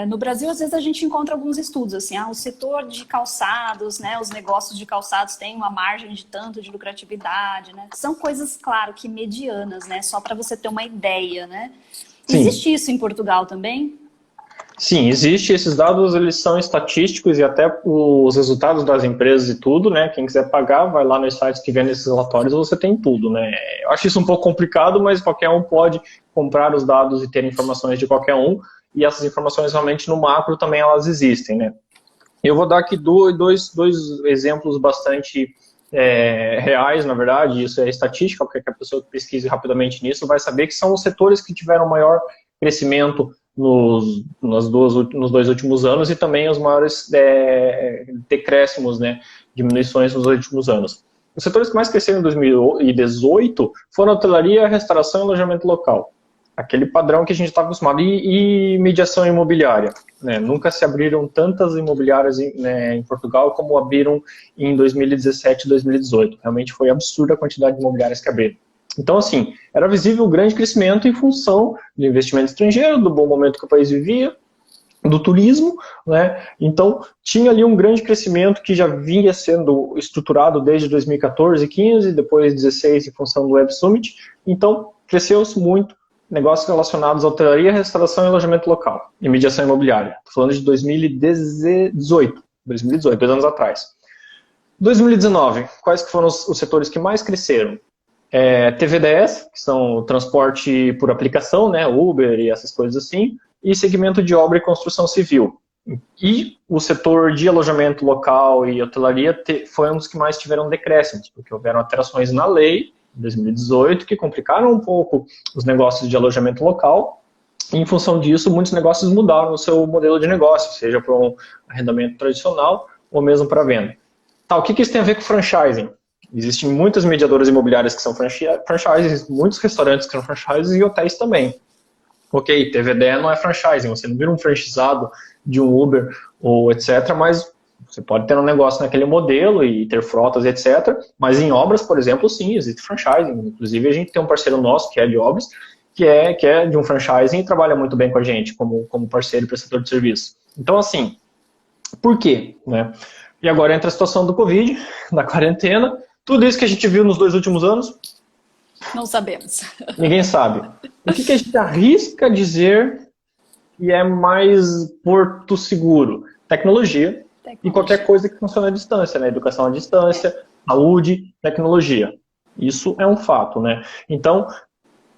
No Brasil, às vezes, a gente encontra alguns estudos, assim, o setor de calçados, né, os negócios de calçados têm uma margem de tanto de lucratividade, né? São coisas, claro, que medianas, né? Só para você ter uma ideia, né? Sim. Existe isso em Portugal também? Sim, existe. Esses dados, eles são estatísticos e até os resultados das empresas e tudo, né? Quem quiser pagar, vai lá nos sites que vendem esses relatórios, você tem tudo, né? Eu acho isso um pouco complicado, mas qualquer um pode comprar os dados e ter informações de qualquer um. E essas informações realmente no macro também elas existem, né? Eu vou dar aqui dois exemplos bastante reais, na verdade, isso é estatística, porque a pessoa que pesquise rapidamente nisso vai saber que são os setores que tiveram maior crescimento nos 2 últimos anos e também os maiores decréscimos, né, diminuições nos últimos anos. Os setores que mais cresceram em 2018 foram a hotelaria, restauração e alojamento local. Aquele padrão que a gente está acostumado. E mediação imobiliária. Né? Nunca se abriram tantas imobiliárias em Portugal como abriram em 2017 e 2018. Realmente foi absurda a quantidade de imobiliárias que abriram. Então, assim, era visível o grande crescimento em função do investimento estrangeiro, do bom momento que o país vivia, do turismo, né? Então, tinha ali um grande crescimento que já vinha sendo estruturado desde 2014, 15, depois 16 em função do Web Summit. Então, cresceu-se muito negócios relacionados à hotelaria, restauração e alojamento local, e mediação imobiliária. Estou falando de 2018, 2 anos atrás. 2019, quais que foram os setores que mais cresceram? TVDS, que são transporte por aplicação, né, Uber e essas coisas assim, e segmento de obra e construção civil. E o setor de alojamento local e hotelaria foi um dos que mais tiveram decréscimos, porque houveram alterações na lei, em 2018, que complicaram um pouco os negócios de alojamento local, e em função disso, muitos negócios mudaram o seu modelo de negócio, seja para um arrendamento tradicional ou mesmo para venda. Tá, o que isso tem a ver com franchising? Existem muitas mediadoras imobiliárias que são franchises, muitos restaurantes que são franchises e hotéis também. Ok, TVD não é franchising, você não vira um franchisado de um Uber ou etc., mas você pode ter um negócio naquele modelo e ter frotas, etc. Mas em obras, por exemplo, sim, existe franchising. Inclusive, a gente tem um parceiro nosso que é de obras, que é de um franchising e trabalha muito bem com a gente como parceiro e prestador de serviço. Então, assim, por quê? Né? E agora entra a situação do Covid, da quarentena, tudo isso que a gente viu nos 2 últimos anos. Não sabemos. Ninguém sabe. O que a gente arrisca dizer que é mais porto seguro? Tecnologia. E qualquer coisa que funcione à distância, né? Educação à distância, saúde, tecnologia. Isso é um fato, né? Então,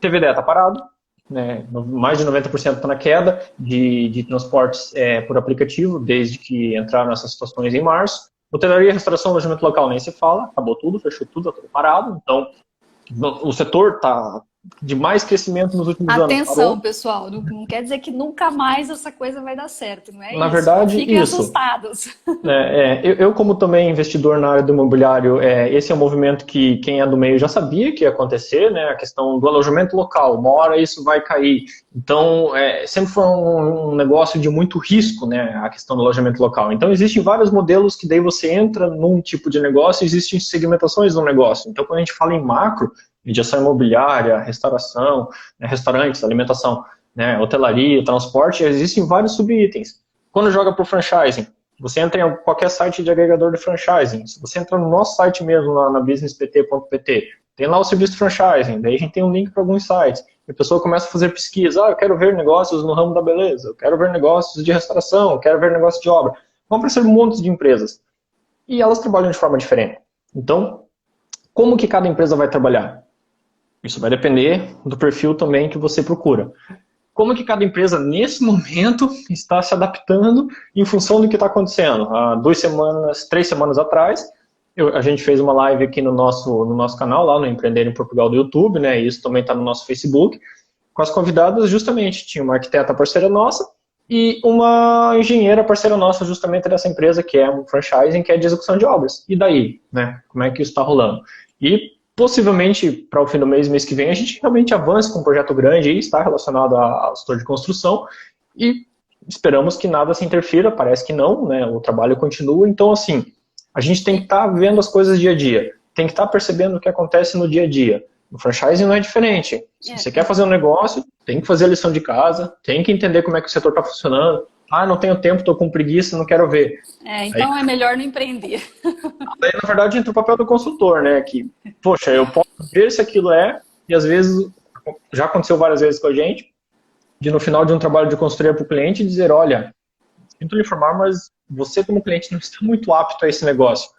TVD está parado, né? Mais de 90% está na queda de transportes por aplicativo, desde que entraram essas situações em março. Hotelaria, restauração, alojamento local nem se fala, acabou tudo, fechou tudo, está tudo parado. Então, o setor está de mais crescimento nos últimos anos. Atenção, pessoal, não quer dizer que nunca mais essa coisa vai dar certo, não é? Na verdade, fiquem isso. assustados. Eu, como também investidor na área do imobiliário, esse é um movimento que quem é do meio já sabia que ia acontecer, né? A questão do alojamento local, uma hora isso vai cair. Então, sempre foi um negócio de muito risco, né? A questão do alojamento local. Então, existem vários modelos que daí você entra num tipo de negócio, existem segmentações do negócio. Então, quando a gente fala em macro, mediação imobiliária, restauração, né, restaurantes, alimentação, né, hotelaria, transporte, existem vários subitens. Quando joga para o franchising, você entra em qualquer site de agregador de franchising, se você entra no nosso site mesmo, lá na businesspt.pt, tem lá o serviço de franchising, daí a gente tem um link para alguns sites, e a pessoa começa a fazer pesquisa, eu quero ver negócios no ramo da beleza, eu quero ver negócios de restauração, eu quero ver negócios de obra. Vão aparecer um monte de empresas. E elas trabalham de forma diferente. Então, como que cada empresa vai trabalhar? Isso vai depender do perfil também que você procura. Como que cada empresa, nesse momento, está se adaptando em função do que está acontecendo? Há 3 semanas atrás, a gente fez uma live aqui no nosso canal, lá no Empreender em Portugal do YouTube, né? E isso também está no nosso Facebook, com as convidadas, justamente, tinha uma arquiteta parceira nossa e uma engenheira parceira nossa, justamente dessa empresa, que é um franchising, que é de execução de obras. E daí, né? Como é que isso está rolando? E possivelmente, para o fim do mês que vem, a gente realmente avance com um projeto grande e está relacionado ao setor de construção e esperamos que nada se interfira, parece que não, né? O trabalho continua, então assim, a gente tem que estar vendo as coisas dia a dia, tem que estar percebendo o que acontece no dia a dia. O franchising não é diferente. Se você quer fazer um negócio, tem que fazer a lição de casa, tem que entender como é que o setor está funcionando. Ah, não tenho tempo, estou com preguiça, não quero ver. Então é melhor não empreender. Daí, na verdade, entra o papel do consultor, né? Que, poxa, eu posso ver se aquilo e às vezes, já aconteceu várias vezes com a gente, de no final de um trabalho de consultoria para o cliente dizer, olha, sinto lhe informar, mas você como cliente não está muito apto a esse negócio.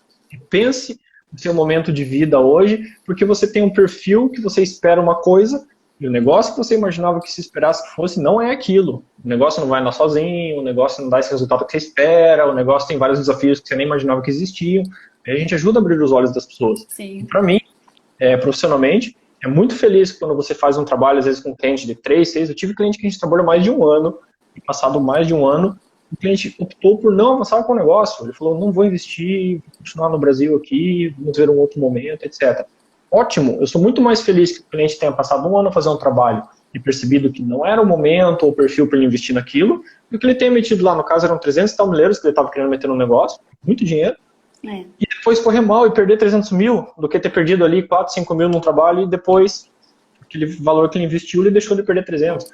Pense no seu momento de vida hoje, porque você tem um perfil que você espera uma coisa, e o negócio que você imaginava que se esperasse que fosse, não é aquilo. O negócio não vai andar sozinho, o negócio não dá esse resultado que você espera, o negócio tem vários desafios que você nem imaginava que existiam. E a gente ajuda a abrir os olhos das pessoas. Para mim, profissionalmente, é muito feliz quando você faz um trabalho, às vezes com um cliente de 3, 6, eu tive cliente que a gente trabalhou mais de um ano, e passado mais de um ano, o cliente optou por não avançar com o negócio. Ele falou, não vou investir, vou continuar no Brasil aqui, vamos ver um outro momento, etc. Ótimo, eu sou muito mais feliz que o cliente tenha passado um ano a fazer um trabalho e percebido que não era o momento ou o perfil para ele investir naquilo, do que ele tenha metido lá, no caso eram 300 tal milheiros que ele estava querendo meter no negócio, muito dinheiro, e depois correr mal e perder 300 mil, do que ter perdido ali 4, 5 mil num trabalho e depois aquele valor que ele investiu ele deixou de perder 300.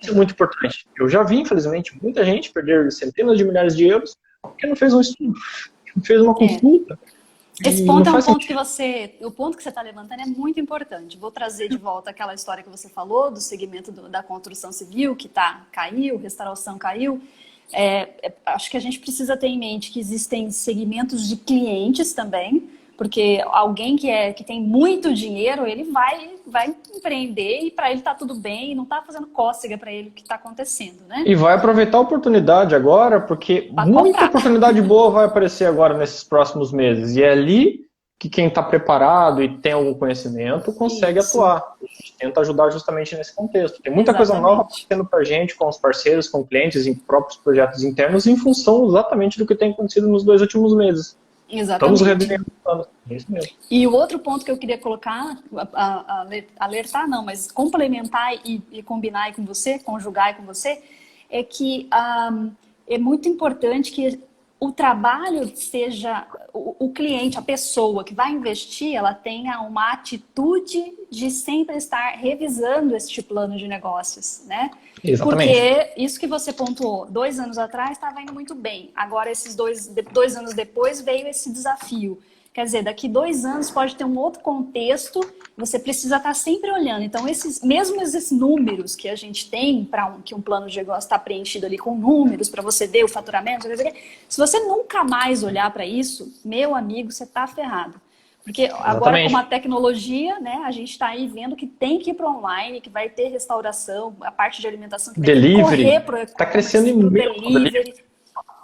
Isso é muito importante. Eu já vi, infelizmente, muita gente perder centenas de milhares de euros porque não fez um estudo, não fez uma consulta. Esse ponto é um ponto o ponto que você está levantando é muito importante. Vou trazer de volta aquela história que você falou do segmento da construção civil, que caiu, restauração caiu. Acho que a gente precisa ter em mente que existem segmentos de clientes também, porque alguém que tem muito dinheiro, ele vai empreender e para ele tá tudo bem, e não tá fazendo cócega para ele o que está acontecendo, né? E vai aproveitar a oportunidade agora, porque muita oportunidade boa vai aparecer agora nesses próximos meses. E é ali que quem está preparado e tem algum conhecimento consegue atuar. A gente tenta ajudar justamente nesse contexto. Tem muita coisa nova acontecendo para a gente, com os parceiros, com clientes, em próprios projetos internos, em função exatamente do que tem acontecido nos 2 últimos meses. Exatamente. Estamos reivindicando. É isso mesmo. E o outro ponto que eu queria colocar, alertar não, mas complementar e combinar aí com você, conjugar aí com você, é que é muito importante que o trabalho seja, o cliente, a pessoa que vai investir, ela tenha uma atitude de sempre estar revisando este plano de negócios, né? Exatamente. Porque isso que você pontuou, 2 anos atrás estava indo muito bem. Agora, esses 2 anos depois, veio esse desafio. Quer dizer, daqui 2 anos pode ter um outro contexto, você precisa estar sempre olhando. Então, mesmo esses números que a gente tem, que um plano de negócio está preenchido ali com números, para você ver o faturamento, se você nunca mais olhar para isso, meu amigo, você está ferrado. Porque agora, com a tecnologia, né, a gente está aí vendo que tem que ir para online, que vai ter restauração, a parte de alimentação que tem que correr para está crescendo em delivery,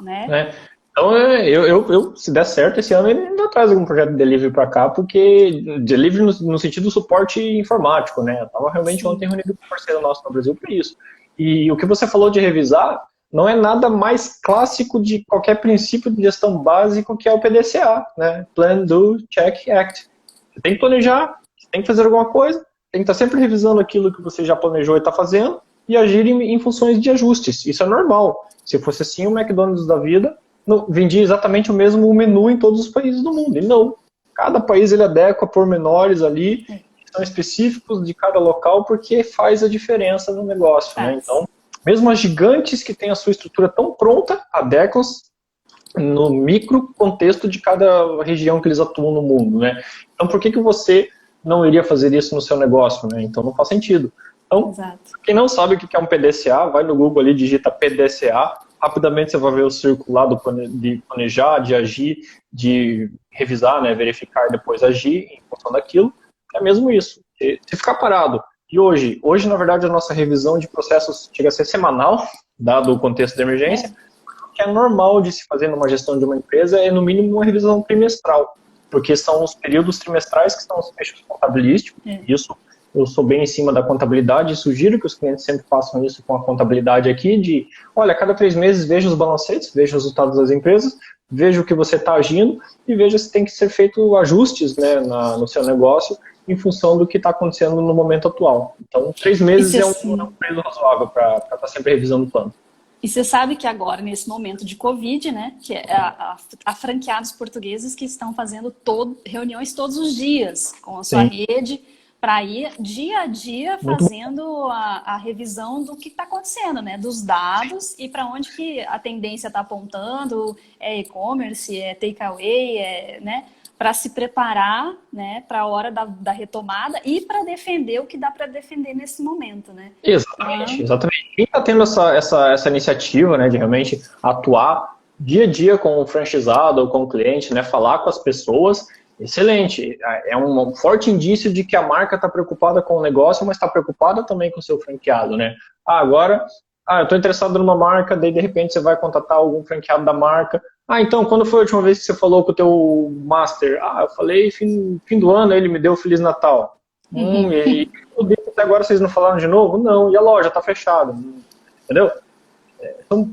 né? Então, eu, se der certo, esse ano ele ainda traz algum projeto de delivery para cá, porque delivery no sentido do suporte informático, né? Eu estava realmente ontem reunido com um parceiro nosso no Brasil para isso. E o que você falou de revisar não é nada mais clássico de qualquer princípio de gestão básico que é o PDCA, né? Plan, Do, Check, Act. Você tem que planejar, você tem que fazer alguma coisa, tem que estar sempre revisando aquilo que você já planejou e está fazendo e agir em funções de ajustes. Isso é normal. Se fosse assim, o McDonald's da vida vendia exatamente o mesmo menu em todos os países do mundo. E não. Cada país ele adequa pormenores ali, que são específicos de cada local, porque faz a diferença no negócio. Né? Então, mesmo as gigantes que têm a sua estrutura tão pronta, adequam-se no micro contexto de cada região que eles atuam no mundo. Né? Então, por que você não iria fazer isso no seu negócio? Né? Então, não faz sentido. Então, quem não sabe o que é um PDCA, vai no Google ali, digita PDCA, rapidamente você vai ver o círculo lá de planejar, de agir, de revisar, né, verificar, depois agir em função daquilo. É mesmo isso. Se ficar parado. E hoje, na verdade, a nossa revisão de processos chega a ser semanal, dado o contexto da emergência. O que é normal de se fazer numa gestão de uma empresa é, no mínimo, uma revisão trimestral, porque são os períodos trimestrais que são os fechos contabilísticos. Isso eu sou bem em cima da contabilidade e sugiro que os clientes sempre façam isso com a contabilidade aqui, de, olha, a cada 3 meses veja os balancetes, veja os resultados das empresas, veja o que você está agindo e veja se tem que ser feito ajustes, né, no seu negócio em função do que está acontecendo no momento atual. Então, 3 meses é um período razoável para estar sempre revisando o plano. E você sabe que agora, nesse momento de Covid, né, que há franqueados portugueses que estão fazendo reuniões todos os dias com a sua rede, para ir dia a dia fazendo a revisão do que está acontecendo, né? Dos dados e para onde que a tendência está apontando, é e-commerce, é takeaway, né? Para se preparar, né, para a hora da retomada e para defender o que dá para defender nesse momento, né? Exatamente, exatamente. Quem está tendo essa iniciativa, né, de realmente atuar dia a dia com o franchizado ou com o cliente, né, falar com as pessoas, excelente. É um forte indício de que a marca está preocupada com o negócio, mas está preocupada também com o seu franqueado, né? Agora, eu estou interessado numa marca, daí de repente você vai contatar algum franqueado da marca. Então, quando foi a última vez que você falou com o teu master? Eu falei fim do ano, ele me deu Feliz Natal. E aí, até agora vocês não falaram de novo? Não, e a loja está fechada. Entendeu? São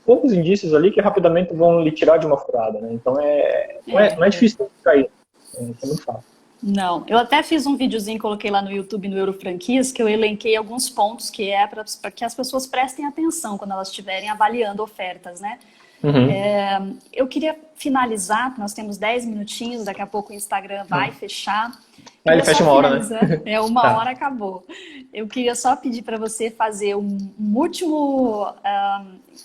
poucos indícios ali que rapidamente vão lhe tirar de uma furada, né? Então, não é difícil cair. É muito fácil. Não, eu até fiz um videozinho, coloquei lá no YouTube, no Eurofranquias, que eu elenquei alguns pontos que é para que as pessoas prestem atenção quando elas estiverem avaliando ofertas, né? Eu queria finalizar, nós temos 10 minutinhos, daqui a pouco o Instagram vai fechar. Ele fecha uma hora, né? Uma hora acabou. Eu queria só pedir para você fazer um último,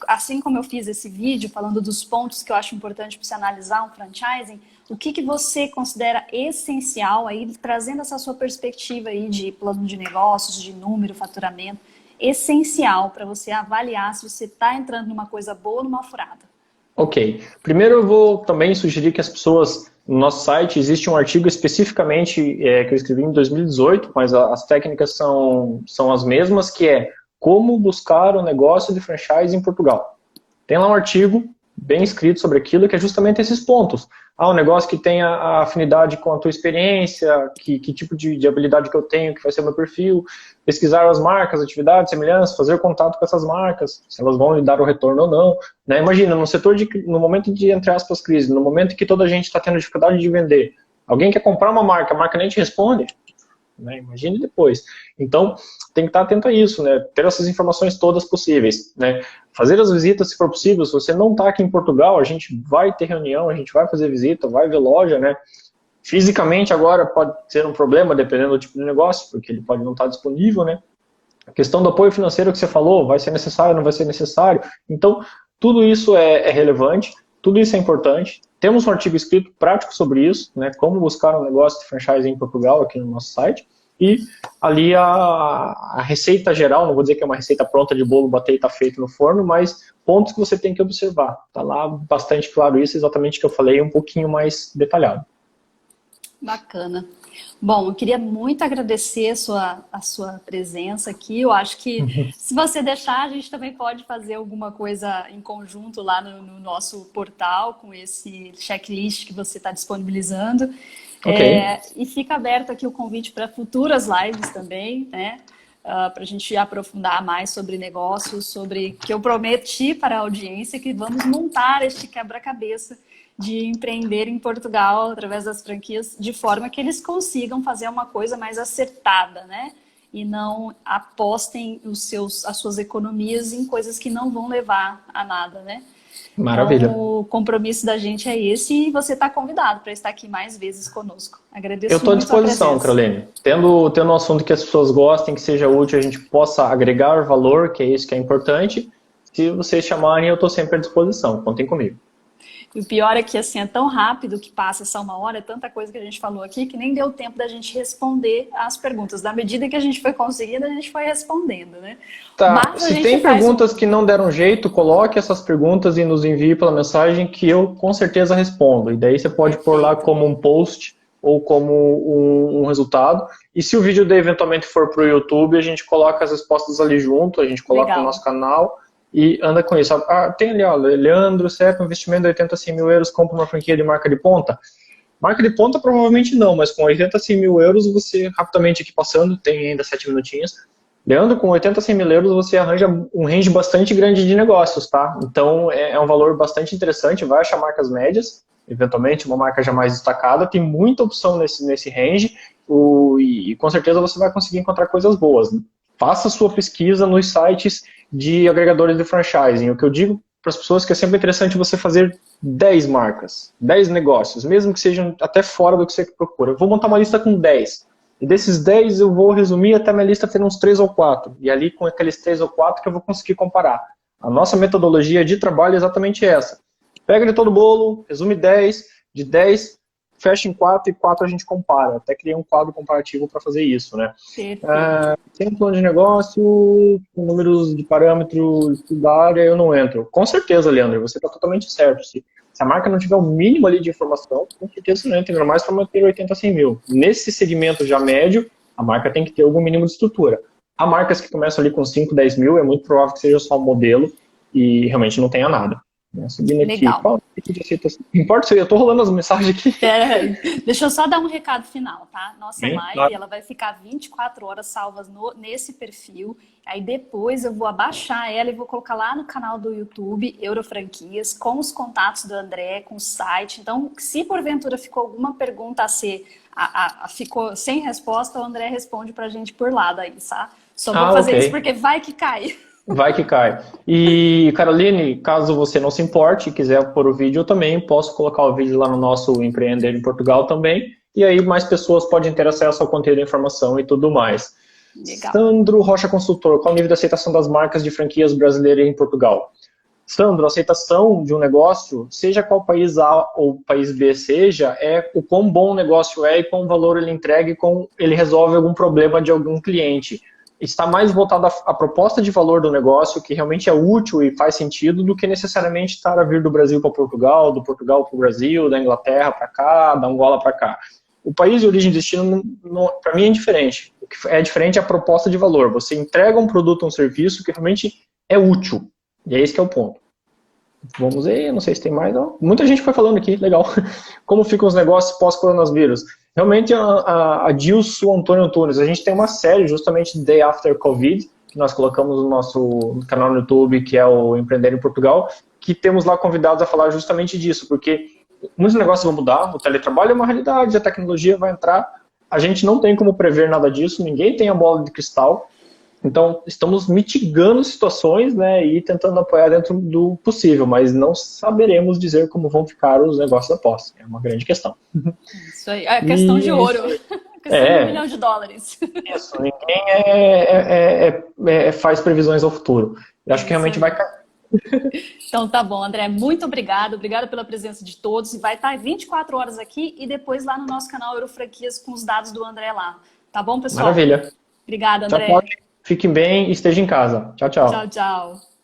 assim como eu fiz esse vídeo, falando dos pontos que eu acho importante para você analisar um franchising, o que você considera essencial, aí, trazendo essa sua perspectiva aí de plano de negócios, de número, faturamento, essencial para você avaliar se você está entrando numa coisa boa ou numa furada. Ok. Primeiro eu vou também sugerir que as pessoas, no nosso site, existe um artigo especificamente que eu escrevi em 2018, mas as técnicas são as mesmas, que é como buscar um negócio de franchise em Portugal. Tem lá um artigo bem escrito sobre aquilo, que é justamente esses pontos. Um negócio que tenha a afinidade com a tua experiência, que tipo de habilidade que eu tenho, que vai ser o meu perfil, pesquisar as marcas, atividades, semelhanças, fazer contato com essas marcas, se elas vão lhe dar o retorno ou não. Né? Imagina, no momento de, entre aspas, crise, no momento que toda a gente está tendo dificuldade de vender, alguém quer comprar uma marca, a marca nem te responde, né? Imagine depois. Então, tem que estar atento a isso, né? Ter essas informações todas possíveis, né? Fazer as visitas se for possível. Se você não está aqui em Portugal, a gente vai ter reunião, a gente vai fazer visita, vai ver loja, né? Fisicamente agora pode ser um problema, dependendo do tipo de negócio, porque ele pode não estar disponível, né? A questão do apoio financeiro que você falou, vai ser necessário, não vai ser necessário. Então, tudo isso é relevante, tudo isso é importante. Temos um artigo escrito prático sobre isso, né? Como buscar um negócio de franchise em Portugal aqui no nosso site. E ali a receita geral, não vou dizer que é uma receita pronta de bolo, bater e tá feito no forno, mas pontos que você tem que observar. Tá lá bastante claro isso, exatamente o que eu falei, um pouquinho mais detalhado. Bacana. Bom, eu queria muito agradecer a sua presença aqui. Eu acho que, se você deixar, a gente também pode fazer alguma coisa em conjunto lá no nosso portal, com esse checklist que você está disponibilizando. Okay. E fica aberto aqui o convite para futuras lives também, né? Para a gente aprofundar mais sobre negócios, sobre que eu prometi para a audiência que vamos montar este quebra-cabeça de empreender em Portugal através das franquias, de forma que eles consigam fazer uma coisa mais acertada, né? E não apostem as suas economias em coisas que não vão levar a nada, né? Maravilha. Então, o compromisso da gente é esse e você está convidado para estar aqui mais vezes conosco. Agradeço muito. Eu estou à disposição, Caroline. Tendo um assunto que as pessoas gostem, que seja útil, a gente possa agregar valor, que é isso que é importante. Se vocês chamarem, eu estou sempre à disposição. Contem comigo. E o pior é que assim, é tão rápido que passa essa uma hora, é tanta coisa que a gente falou aqui, que nem deu tempo da gente responder as perguntas. Da medida que a gente foi conseguindo, a gente foi respondendo, né? Tá, se tem perguntas que não deram jeito, coloque essas perguntas e nos envie pela mensagem que eu com certeza respondo. E daí você pode pôr lá como um post ou como um resultado. E se o vídeo eventualmente for para o YouTube, a gente coloca as respostas ali junto, a gente coloca no nosso canal e anda com isso. Tem ali, ó, Leandro, certo, investimento de 80 a 100 mil euros, compra uma franquia de marca de ponta. Marca de ponta provavelmente não, mas com 80 a 100 mil euros você, rapidamente aqui passando, tem ainda 7 minutinhos, Leandro, com 80 a 100 mil euros você arranja um range bastante grande de negócios, tá? Então é um valor bastante interessante, vai achar marcas médias, eventualmente uma marca já mais destacada, tem muita opção nesse range e com certeza você vai conseguir encontrar coisas boas, né? Faça sua pesquisa nos sites de agregadores de franchising. O que eu digo para as pessoas é que é sempre interessante você fazer 10 marcas, 10 negócios, mesmo que sejam até fora do que você procura. Eu vou montar uma lista com 10. e desses 10 eu vou resumir até minha lista ter uns 3 ou 4. E ali com aqueles 3 ou 4 que eu vou conseguir comparar. A nossa metodologia de trabalho é exatamente essa. Pega de todo o bolo, resume 10, de 10 fecha em 4 e 4 a gente compara. Até criei um quadro comparativo para fazer isso, né? Tem um plano de negócio, com números de parâmetros da área, eu não entro. Com certeza, Leandro, você está totalmente certo. Se a marca não tiver o mínimo ali de informação, com certeza você não entra, ainda mais para manter 80 a 100 mil. Nesse segmento já médio, a marca tem que ter algum mínimo de estrutura. Há marcas que começam ali com 5, 10 mil, é muito provável que seja só um modelo e realmente não tenha nada. Subindo aqui, legal. Qual tipo de aceitação? Importa, eu estou rolando as mensagens aqui. Deixa eu só dar um recado final, tá? Nossa live, claro. ela vai ficar 24 horas salvas nesse perfil. Aí depois eu vou abaixar ela e vou colocar lá no canal do YouTube, Eurofranquias, com os contatos do André, com o site. Então, se porventura ficou alguma pergunta ficou sem resposta, o André responde pra gente por lá daí, tá? Só vou fazer isso porque vai que cai. Vai que cai. E, Caroline, caso você não se importe e quiser pôr o vídeo, eu também posso colocar o vídeo lá no nosso Empreender em Portugal também. E aí mais pessoas podem ter acesso ao conteúdo, informação e tudo mais. Legal. Sandro Rocha Consultor, qual o nível de aceitação das marcas de franquias brasileiras em Portugal? Sandro, a aceitação de um negócio, seja qual país A ou país B seja, é o quão bom o negócio é e quão valor ele entrega e como ele resolve algum problema de algum cliente. Está mais voltado à proposta de valor do negócio, que realmente é útil e faz sentido, do que necessariamente estar a vir do Brasil para Portugal, do Portugal para o Brasil, da Inglaterra para cá, da Angola para cá. O país de origem e destino, para mim, é indiferente. O que é diferente é a proposta de valor. Você entrega um produto, um serviço que realmente é útil. E é esse que é o ponto. Vamos ver, não sei se tem mais. Ó. Muita gente foi falando aqui, legal. Como ficam os negócios pós-coronavírus? Realmente, a Dilson Antônio Antunes, a gente tem uma série justamente Day After Covid, que nós colocamos no nosso canal no YouTube, que é o Empreender em Portugal, que temos lá convidados a falar justamente disso, porque muitos negócios vão mudar, o teletrabalho é uma realidade, a tecnologia vai entrar, a gente não tem como prever nada disso, ninguém tem a bola de cristal, então estamos mitigando situações, né, e tentando apoiar dentro do possível, mas não saberemos dizer como vão ficar os negócios após, é uma grande questão. Isso aí, é questão de ouro, questão de $1 milhão. Isso, ninguém faz previsões ao futuro, eu acho que realmente vai cair. Então tá bom, André, muito obrigada pela presença de todos, vai estar 24 horas aqui e depois lá no nosso canal Eurofranquias com os dados do André lá, tá bom, pessoal? Maravilha. Obrigada, André. Tchau, fiquem bem e estejam em casa. Tchau, tchau. Tchau, tchau.